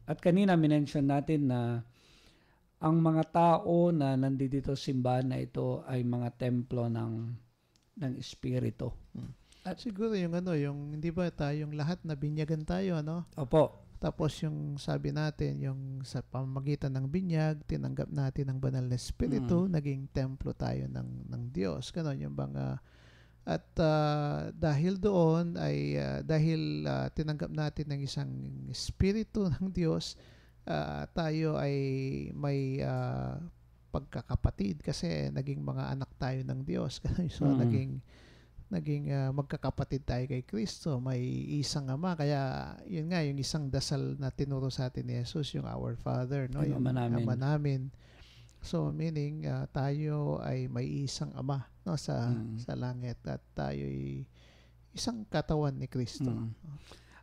B: At kanina minention natin na ang mga tao na nandito sa simbahan na ito ay mga templo ng Espiritu.
C: At siguro yung hindi ba tayong lahat na binyagan tayo, ano?
B: Opo.
C: Tapos yung sabi natin, yung sa pamamagitan ng binyag, tinanggap natin ang banal na Espiritu, naging templo tayo ng Diyos. Ganon yung bang at dahil doon ay dahil tinanggap natin ng isang Espiritu ng Diyos, tayo ay may pagkakapatid kasi naging mga anak tayo ng Diyos. So naging magkakapatid tayo kay Kristo, may isang Ama. Kaya yun nga yung isang dasal na tinuro sa atin ni Jesus, yung Our Father, no, yung Ama namin. So meaning tayo ay may isang Ama, no, sa langit, at tayo ay isang katawan ni Kristo.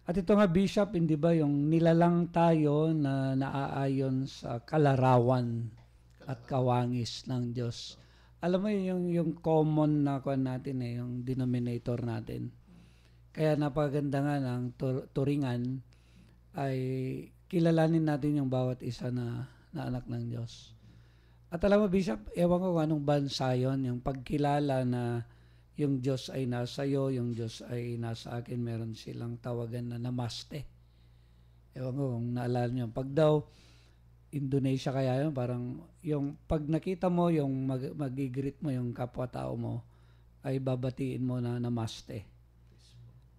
B: At ito nga, Bishop, hindi ba yung nilalang tayo na naaayon sa kalarawan at kawangis ng Diyos. Alam mo yung common na kuan natin yung denominator natin. Kaya napaganda nga ng turingan ay kilalanin natin yung bawat isa na anak ng Diyos. At alam mo, Bishop, ewan ko kung anong bansa yun, yung pagkilala na yung Diyos ay nasa iyo, yung Diyos ay nasa akin, meron silang tawagan na namaste. Ewan ko kung naalala nyo. Pag daw, Indonesia kaya yun, parang yung pag nakita mo, yung mag-greet mo yung kapwa-tao mo, ay babatiin mo na namaste.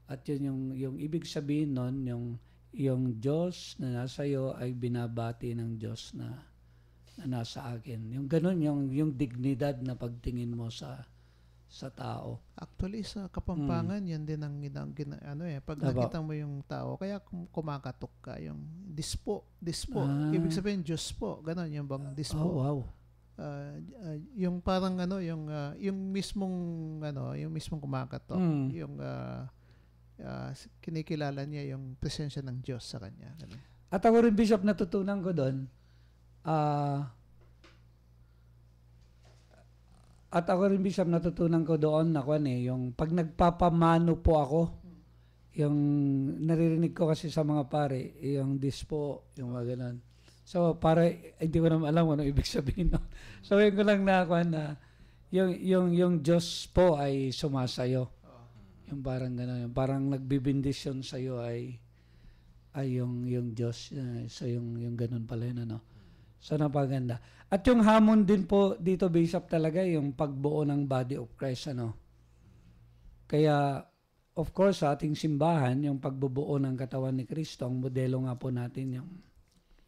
B: At yun yung ibig sabihin nun, yung Diyos na nasa iyo ay binabati ng Diyos na nasa akin. Yung ganun, yung dignidad na pagtingin mo sa tao.
C: Actually, sa Kapampangan, yan din ang pag nakita mo yung tao, kaya kumakatok ka, yung dispo. Ibig sabihin, Diyos po. Ganon, yung bang dispo.
B: Oh, wow.
C: Yung parang yung mismong kumakatok, yung kinikilala niya yung presensya ng Diyos sa kanya. Ganun.
B: At ako rin, Bishop, natutunan ko doon, na yung pag nagpapamano po ako, yung naririnig ko kasi sa mga pare, yung dispo, yung mga ganun. So, para hindi ko naman alam kung ano ibig sabihin. No? So, yun ko lang na yung Diyos po ay sumasayo. Yung parang gano'n. Yung parang nagbibindisyon sa'yo ay yung Diyos. So, yung ganun pala yun, ano. So, napaganda. At yung hamon din po dito, Bishop, talaga yung pagbuo ng body of Christ, ano. Kaya, of course, sa ating simbahan, yung pagbubuo ng katawan ni Kristo, ang modelo nga po natin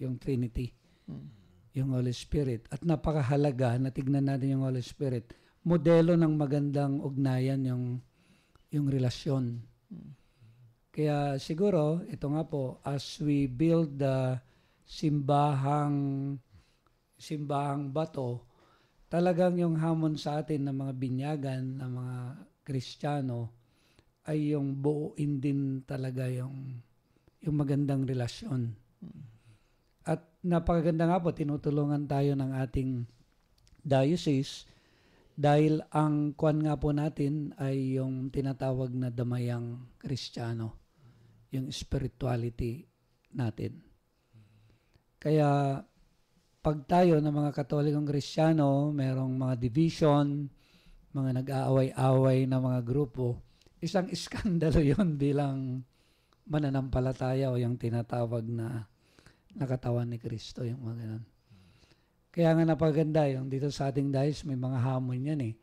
B: yung Trinity, yung Holy Spirit. At napakahalaga na tignan natin yung Holy Spirit. Modelo ng magandang ugnayan yung relasyon. Kaya siguro, ito nga po, as we build the simbahang bato, talagang yung hamon sa atin ng mga binyagan, ng mga Kristiyano, ay yung buuin din talaga yung magandang relasyon. At napakaganda nga po, tinutulungan tayo ng ating diocese dahil ang kuwan nga po natin ay yung tinatawag na damayang Kristiyano, yung spirituality natin. Kaya pag tayo ng mga Katolikong Kristiyano, merong mga division, mga nag-aaway-away na mga grupo, isang iskandalo yon bilang mananampalataya o yung tinatawag na katawan ni Kristo, yung mga ganun. Kaya nga napaganda yung dito sa ating diocese, may mga hamon yan .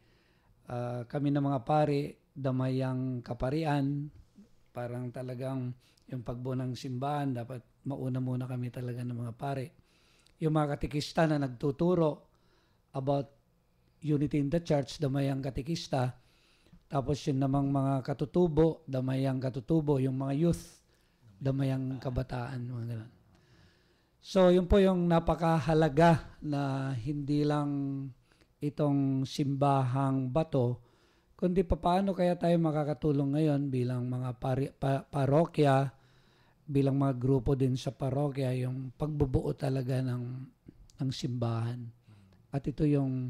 B: kami na mga pari, damayang kaparian, parang talagang yung pagbuo ng simbahan, dapat mauna muna kami talaga ng mga pari. Yung mga katikista na nagtuturo about unity in the church, damayang katikista. Tapos yun namang mga katutubo, damayang katutubo. Yung mga youth, damayang kabataan. Mga ganun. So yun po yung napakahalaga na hindi lang itong simbahang bato, kundi paano kaya tayo makakatulong ngayon bilang mga parokya, bilang mga grupo din sa parokya, yung pagbubuo talaga ng simbahan. At ito yung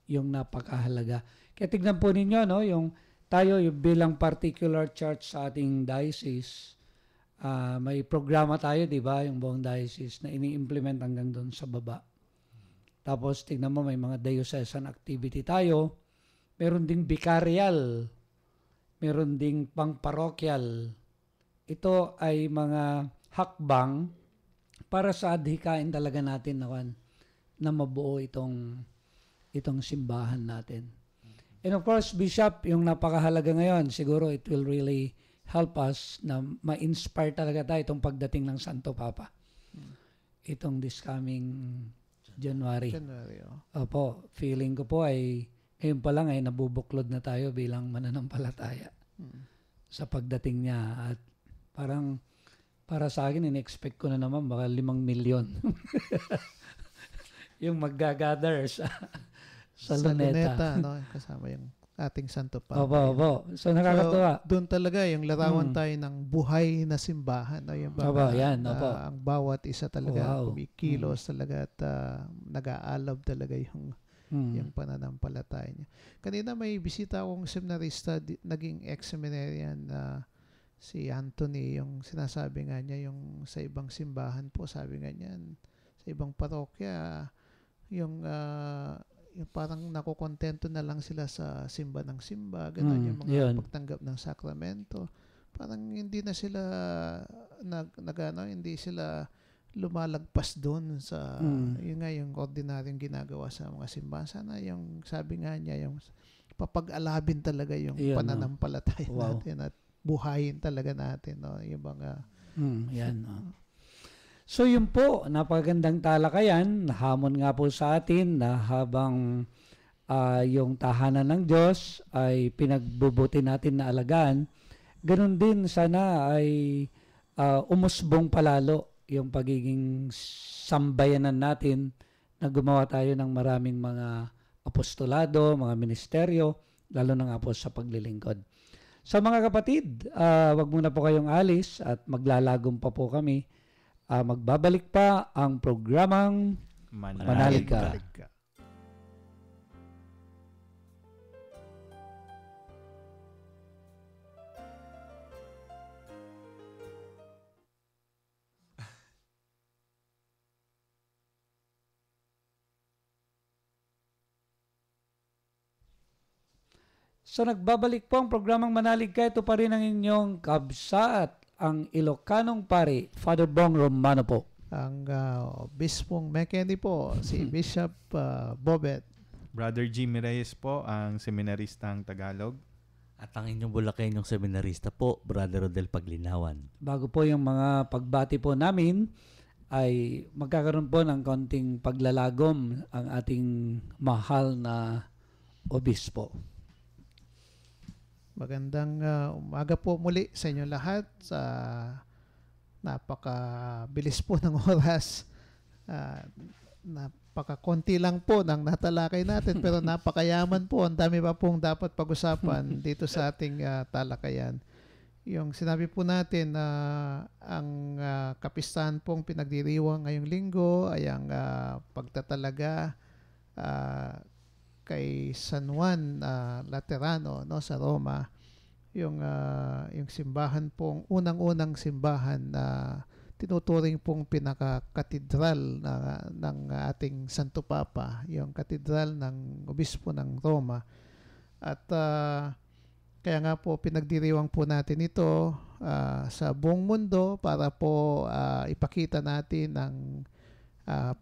B: napakahalaga. Kaya tignan po ninyo, no, yung tayo yung bilang particular church sa ating diocese, may programa tayo, di ba, yung buong diocese na ini-implement hanggang doon sa baba. Tapos tignan mo, may mga diocesan activity tayo, meron ding vicarial, meron ding pang-parokyal. Ito ay mga hakbang para sa adhikain talaga natin na mabuo itong simbahan natin. And of course, Bishop, yung napakahalaga ngayon, siguro it will really help us na ma-inspire talaga tayo itong pagdating ng Santo Papa. Itong this coming January. Opo, feeling ko po ay ngayon pa lang ay nabubuklod na tayo bilang mananampalataya sa pagdating niya. At parang para sa akin, in-expect ko na naman baka 5 milyon yung mag-gather sa Luneta.
C: No? Kasama yung ating Santo Papa.
B: Opo. So nakakatuwa.
C: So, doon talaga yung larawan tayo ng buhay na simbahan. No? Yung ang bawat isa talaga kumikilos talaga at nag-aalab talaga yung pananampalataya niya. Kanina may bisita akong seminarista, naging ex-seminarian na si Anthony, yung sinasabi nga niya yung sa ibang simbahan po, sabi nga niya, sa ibang parokya, yung parang nakukontento na lang sila sa simba ng simba, gano'n yung mga pagtanggap ng sakramento. Parang hindi na sila hindi sila lumalagpas doon sa yun nga yung ordinaryong ginagawa sa mga simbahan. Sana yung sabi nga niya yung papag-alabin talaga yung pananampalataya natin at buhayin talaga natin, no, yung mga
B: yan. So yun po, napakagandang talakayan, hamon nga po sa atin na habang yung tahanan ng Diyos ay pinagbubuti natin na alagaan, ganun din sana ay umusbong palalo yung pagiging sambayanan natin na gumawa tayo ng maraming mga apostolado, mga ministeryo, lalo na nga po sa paglilingkod. So mga kapatid, wag muna po kayong alis at maglalagom pa po kami. Magbabalik pa ang programang Manalig Ka. So nagbabalik po ang programang Manalig Ka. Ito pa rin ang inyong kabsat, ang Ilocanong Pari, Father Bong Romano po.
C: Ang Bispong Mekeni po, si Bishop Bobet.
D: Brother Jimmy Reyes po, ang seminaristang Tagalog.
E: At ang inyong Bulakenyong seminarista po, Brother Rodel Paglinawan.
B: Bago po yung mga pagbati po namin, ay magkakaroon po ng konting paglalagom ang ating mahal na obispo.
C: Magandang umaga po muli sa inyo lahat. Sa napakabilis po ng oras. Napakakonti lang po ng natalakay natin pero napakayaman po. Ang dami pa pong dapat pag-usapan dito sa ating talakayan. Yung sinabi po natin na ang kapistahan pong pinagdiriwang ngayong linggo ay ang pagtatalaga kay San Juan Laterano, no, sa Roma, yung simbahan pong unang-unang simbahan na tinuturing pong pinaka-katedral ng ating Santo Papa, yung katedral ng Obispo ng Roma. At kaya nga po pinagdiriwang po natin ito sa buong mundo para po ipakita natin ang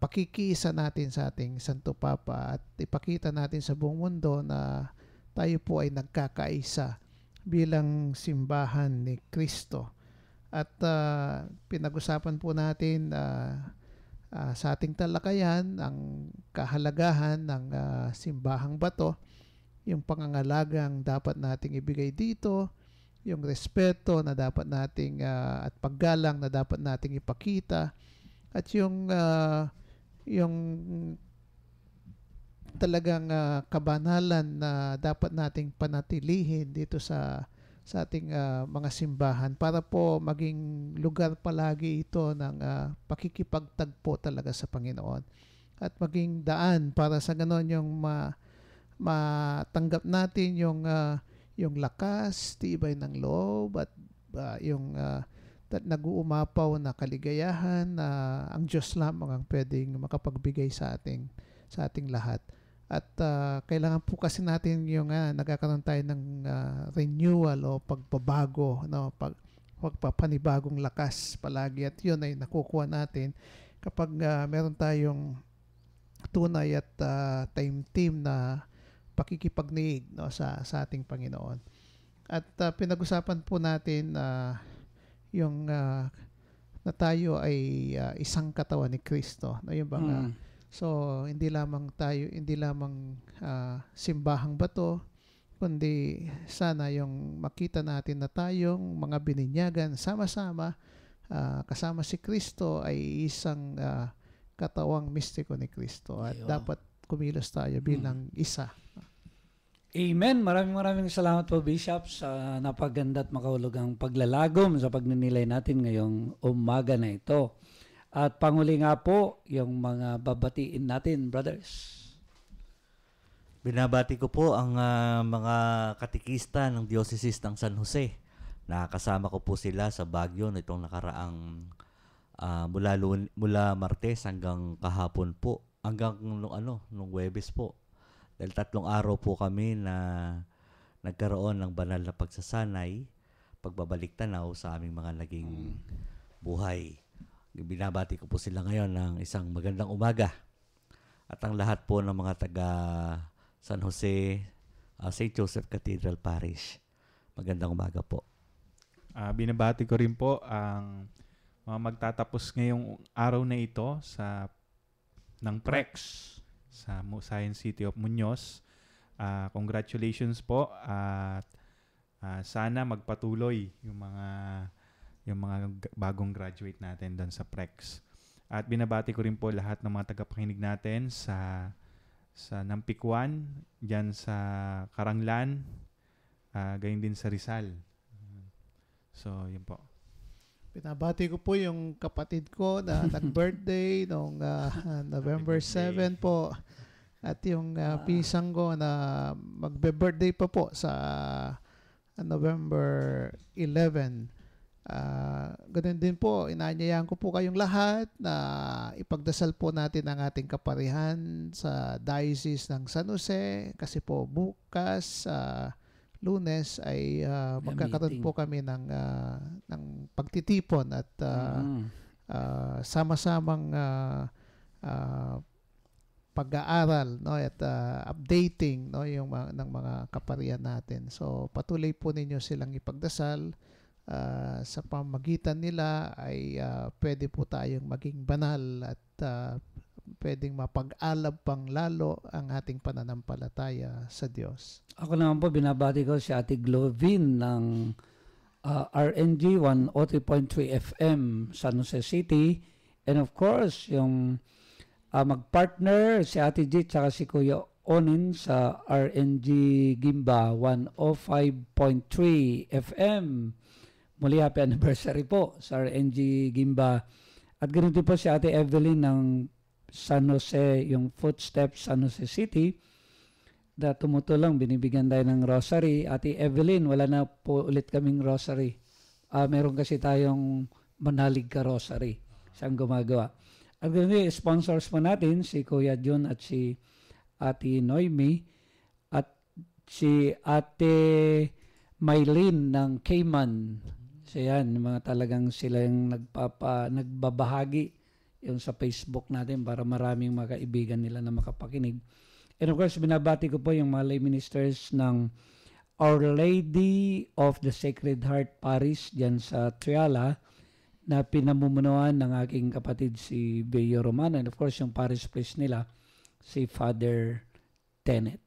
C: pakikisa natin sa ating Santo Papa at ipakita natin sa buong mundo na tayo po ay nagkakaisa bilang simbahan ni Kristo. At pinag-usapan po natin sa ating talakayan ang kahalagahan ng simbahang bato, yung pangangalagang dapat nating ibigay dito, yung respeto na dapat nating at paggalang na dapat nating ipakita, at yung talagang kabanalan na dapat nating panatilihin dito sa ating mga simbahan para po maging lugar palagi ito ng pakikipagtagpo talaga sa Panginoon, at maging daan para sa ganon yung matanggap natin yung lakas, tibay ng loob, at yung nag-uumapaw na kaligayahan na ang Diyos lamang ang pwedeng makapagbigay sa ating lahat. At kailangan po kasi natin yung nagkakaroon tayo ng renewal o pagbabago, no? Pagpapanibagong lakas palagi, at yun ay nakukuha natin kapag meron tayong tunay at team na pakikipagniig, no, sa ating Panginoon. At pinag-usapan po natin yung na tayo ay isang katawan ni Kristo, no? Yung bang so hindi lamang simbahang bato, kundi sana yung makita natin na tayong mga bininyagan sama-sama kasama si Kristo ay isang katawang mistiko ni Kristo, at dapat kumilos tayo bilang isa.
B: Amen. Maraming salamat po, Bishop, sa napaganda at makahulugang paglalagom sa pagninilay natin ngayong umaga na ito. At panguli nga po, yung mga babatiin natin, brothers.
E: Binabati ko po ang mga katikista ng Diocese ng San Jose. Nakasama ko po sila sa Baguio nitong nakaraang mula Martes hanggang kahapon po, hanggang nung Huwebes po. Dahil 3 araw po kami na nagkaroon ng banal na pagsasanay, pagbabalik tanaw sa aming mga naging buhay. Binabati ko po sila ngayon ng isang magandang umaga. At ang lahat po ng mga taga San Jose, St. Joseph Cathedral Parish, magandang umaga po.
D: Binabati ko rin po ang mga magtatapos ngayong araw na ito ng PREX sa Science City of Muñoz. Congratulations po, at sana magpatuloy yung mga bagong graduate natin doon sa PREX. At binabati ko rin po lahat ng mga tagapakinig natin sa Nampikwan, dyan sa Karanglan, gayon din sa Rizal. So, yun po.
C: Binabati ko po yung kapatid ko na nag-birthday noong November 7 po. At yung pisang ko na magbe-birthday pa po sa November 11. Ganun din po, inaanyayahan ko po kayong lahat na ipagdasal po natin ang ating kaparihan sa Diocese ng San Jose, kasi po bukas Lunes ay magkakaroon po kami ng pagtitipon at sama-samang pag-aaral, no, at updating, no, yung ng mga kaparian natin. So patuloy po ninyo silang ipagdasal. Sa pamagitan nila ay pwede po tayong maging banal at pwedeng mapag-alab pang lalo ang ating pananampalataya sa Diyos.
B: Ako naman po, binabati ko si Ate Glovin ng RNG 103.3 FM San Jose City. And of course, yung magpartner si Ate Jit at si Kuya Onin sa RNG Gimba 105.3 FM. Muli happy anniversary po sa RNG Gimba. At ganoon din po si Ate Evelyn ng San Jose, yung Footsteps San Jose City, na tumutulong, binibigyan tayo ng rosary. Ate Evelyn, wala na po ulit kaming rosary. Meron kasi tayong manalig ka rosary. Siyang gumagawa. At ganoon din, sponsors po natin, si Kuya John at si Ate Noemi at si Ate Maylin ng Cayman. So yan, mga talagang sila yung nagbabahagi yung sa Facebook natin para maraming mga kaibigan nila na makapakinig. And of course, binabati ko po yung mga lay ministers ng Our Lady of the Sacred Heart Parish dyan sa Triala na pinamumunuan ng aking kapatid si Beo Romano, and of course yung parish priest nila si Father Tenet.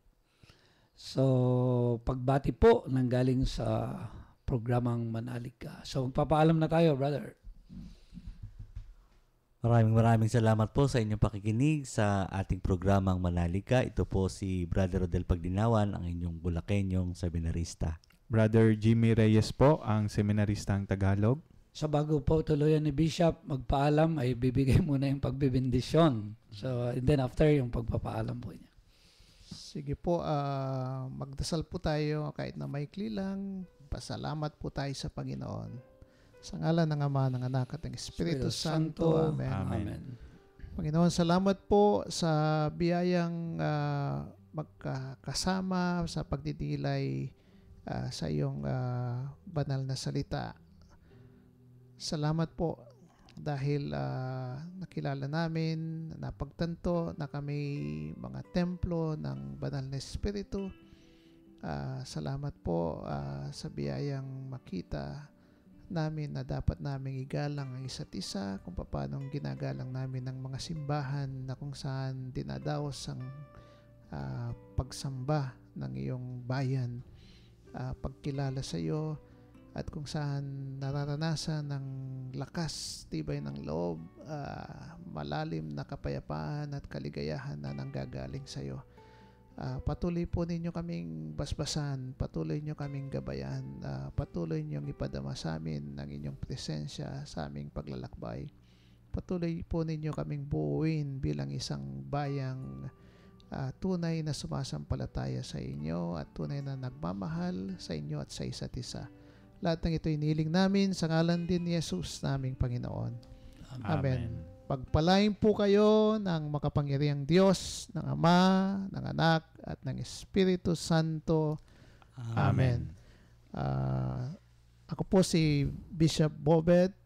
B: So, pagbati po nang galing sa programang Manalig Ka. So, magpapaalam na tayo, brother.
E: Maraming salamat po sa inyong pakikinig sa ating programang Manalig Ka. Ito po si Brother Rodel Pagdinawan, ang inyong Bulakenyong seminarista.
D: Brother Jimmy Reyes po, ang seminaristang Tagalog.
B: So, bago po tuluyan ni Bishop magpaalam, ay bibigay muna yung pagbibindisyon. So, and then after, yung pagpapaalam po niya.
C: Sige po, magdasal po tayo kahit na maikli lang. Pasalamat po tayo sa Panginoon. Sa ngalan ng Ama, ng Anak at ng Espiritu Santo. Amen.
B: Amen.
C: Panginoon, salamat po sa biyayang magkakasama sa pagdidilay sa iyong banal na salita. Salamat po dahil nakilala namin, napagtanto na kami mga templo ng banal na Espiritu. Salamat po sa biyayang makita namin na dapat naming igalang ang isa't isa, kung paano ginagalang namin ng mga simbahan na kung saan dinadaos ang pagsamba ng iyong bayan, pagkilala sa iyo, at kung saan nararanasan ng lakas, tibay ng loob, malalim na kapayapaan at kaligayahan na nanggagaling sa iyo. Patuloy po ninyo kaming basbasan, patuloy nyo kaming gabayan, patuloy nyong ipadama sa amin ang inyong presensya sa aming paglalakbay. Patuloy po ninyo kaming buuin bilang isang bayang tunay na sumasampalataya sa inyo at tunay na nagmamahal sa inyo at sa isa't isa. Lahat ng ito iniling namin sa ngalan din ni Jesus naming Panginoon. Amen. Pagpalain po kayo ng makapangyarihang Diyos, ng Ama, ng Anak, at ng Espiritu Santo. Amen. Ako po si Bishop Bobet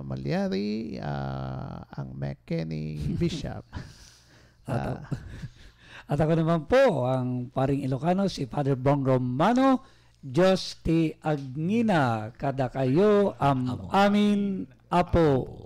C: Malyari, ang McKinney Bishop.
B: At ako naman po, ang paring Ilocano, si Father Bong Romano. Diyos ti agnina kada kayo amin apo.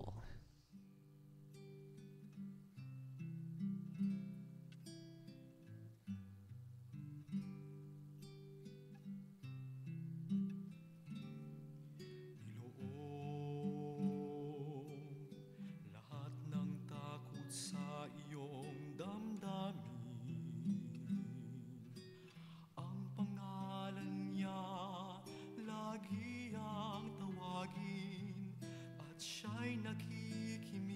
A: Lahat ng takot sa iyong damdamin, ang pangalan niya lagi ang tawagin, at siya'y nakikinig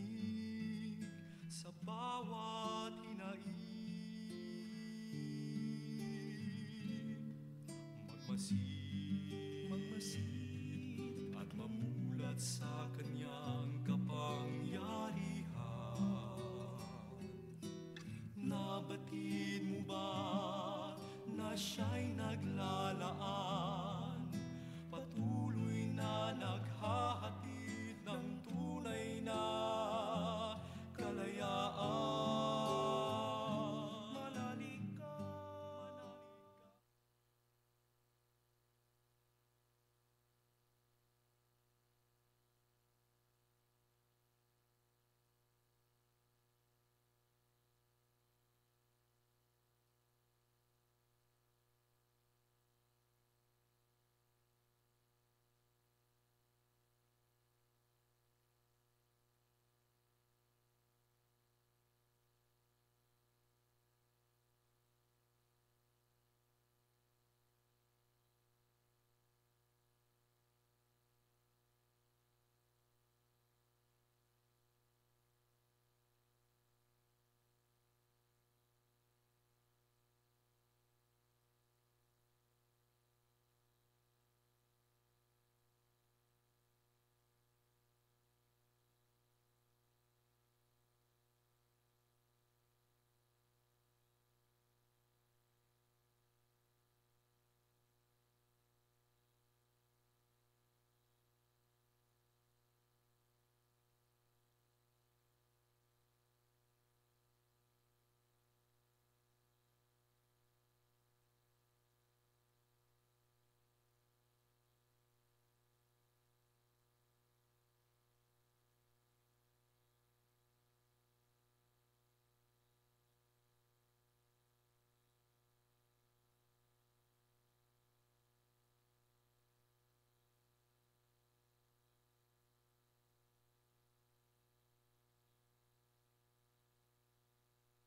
A: sa bawat hinaing. Magmasid at mamulat sa kanyang kapangyarihan. Nabatid mo ba na siya'y naglalakad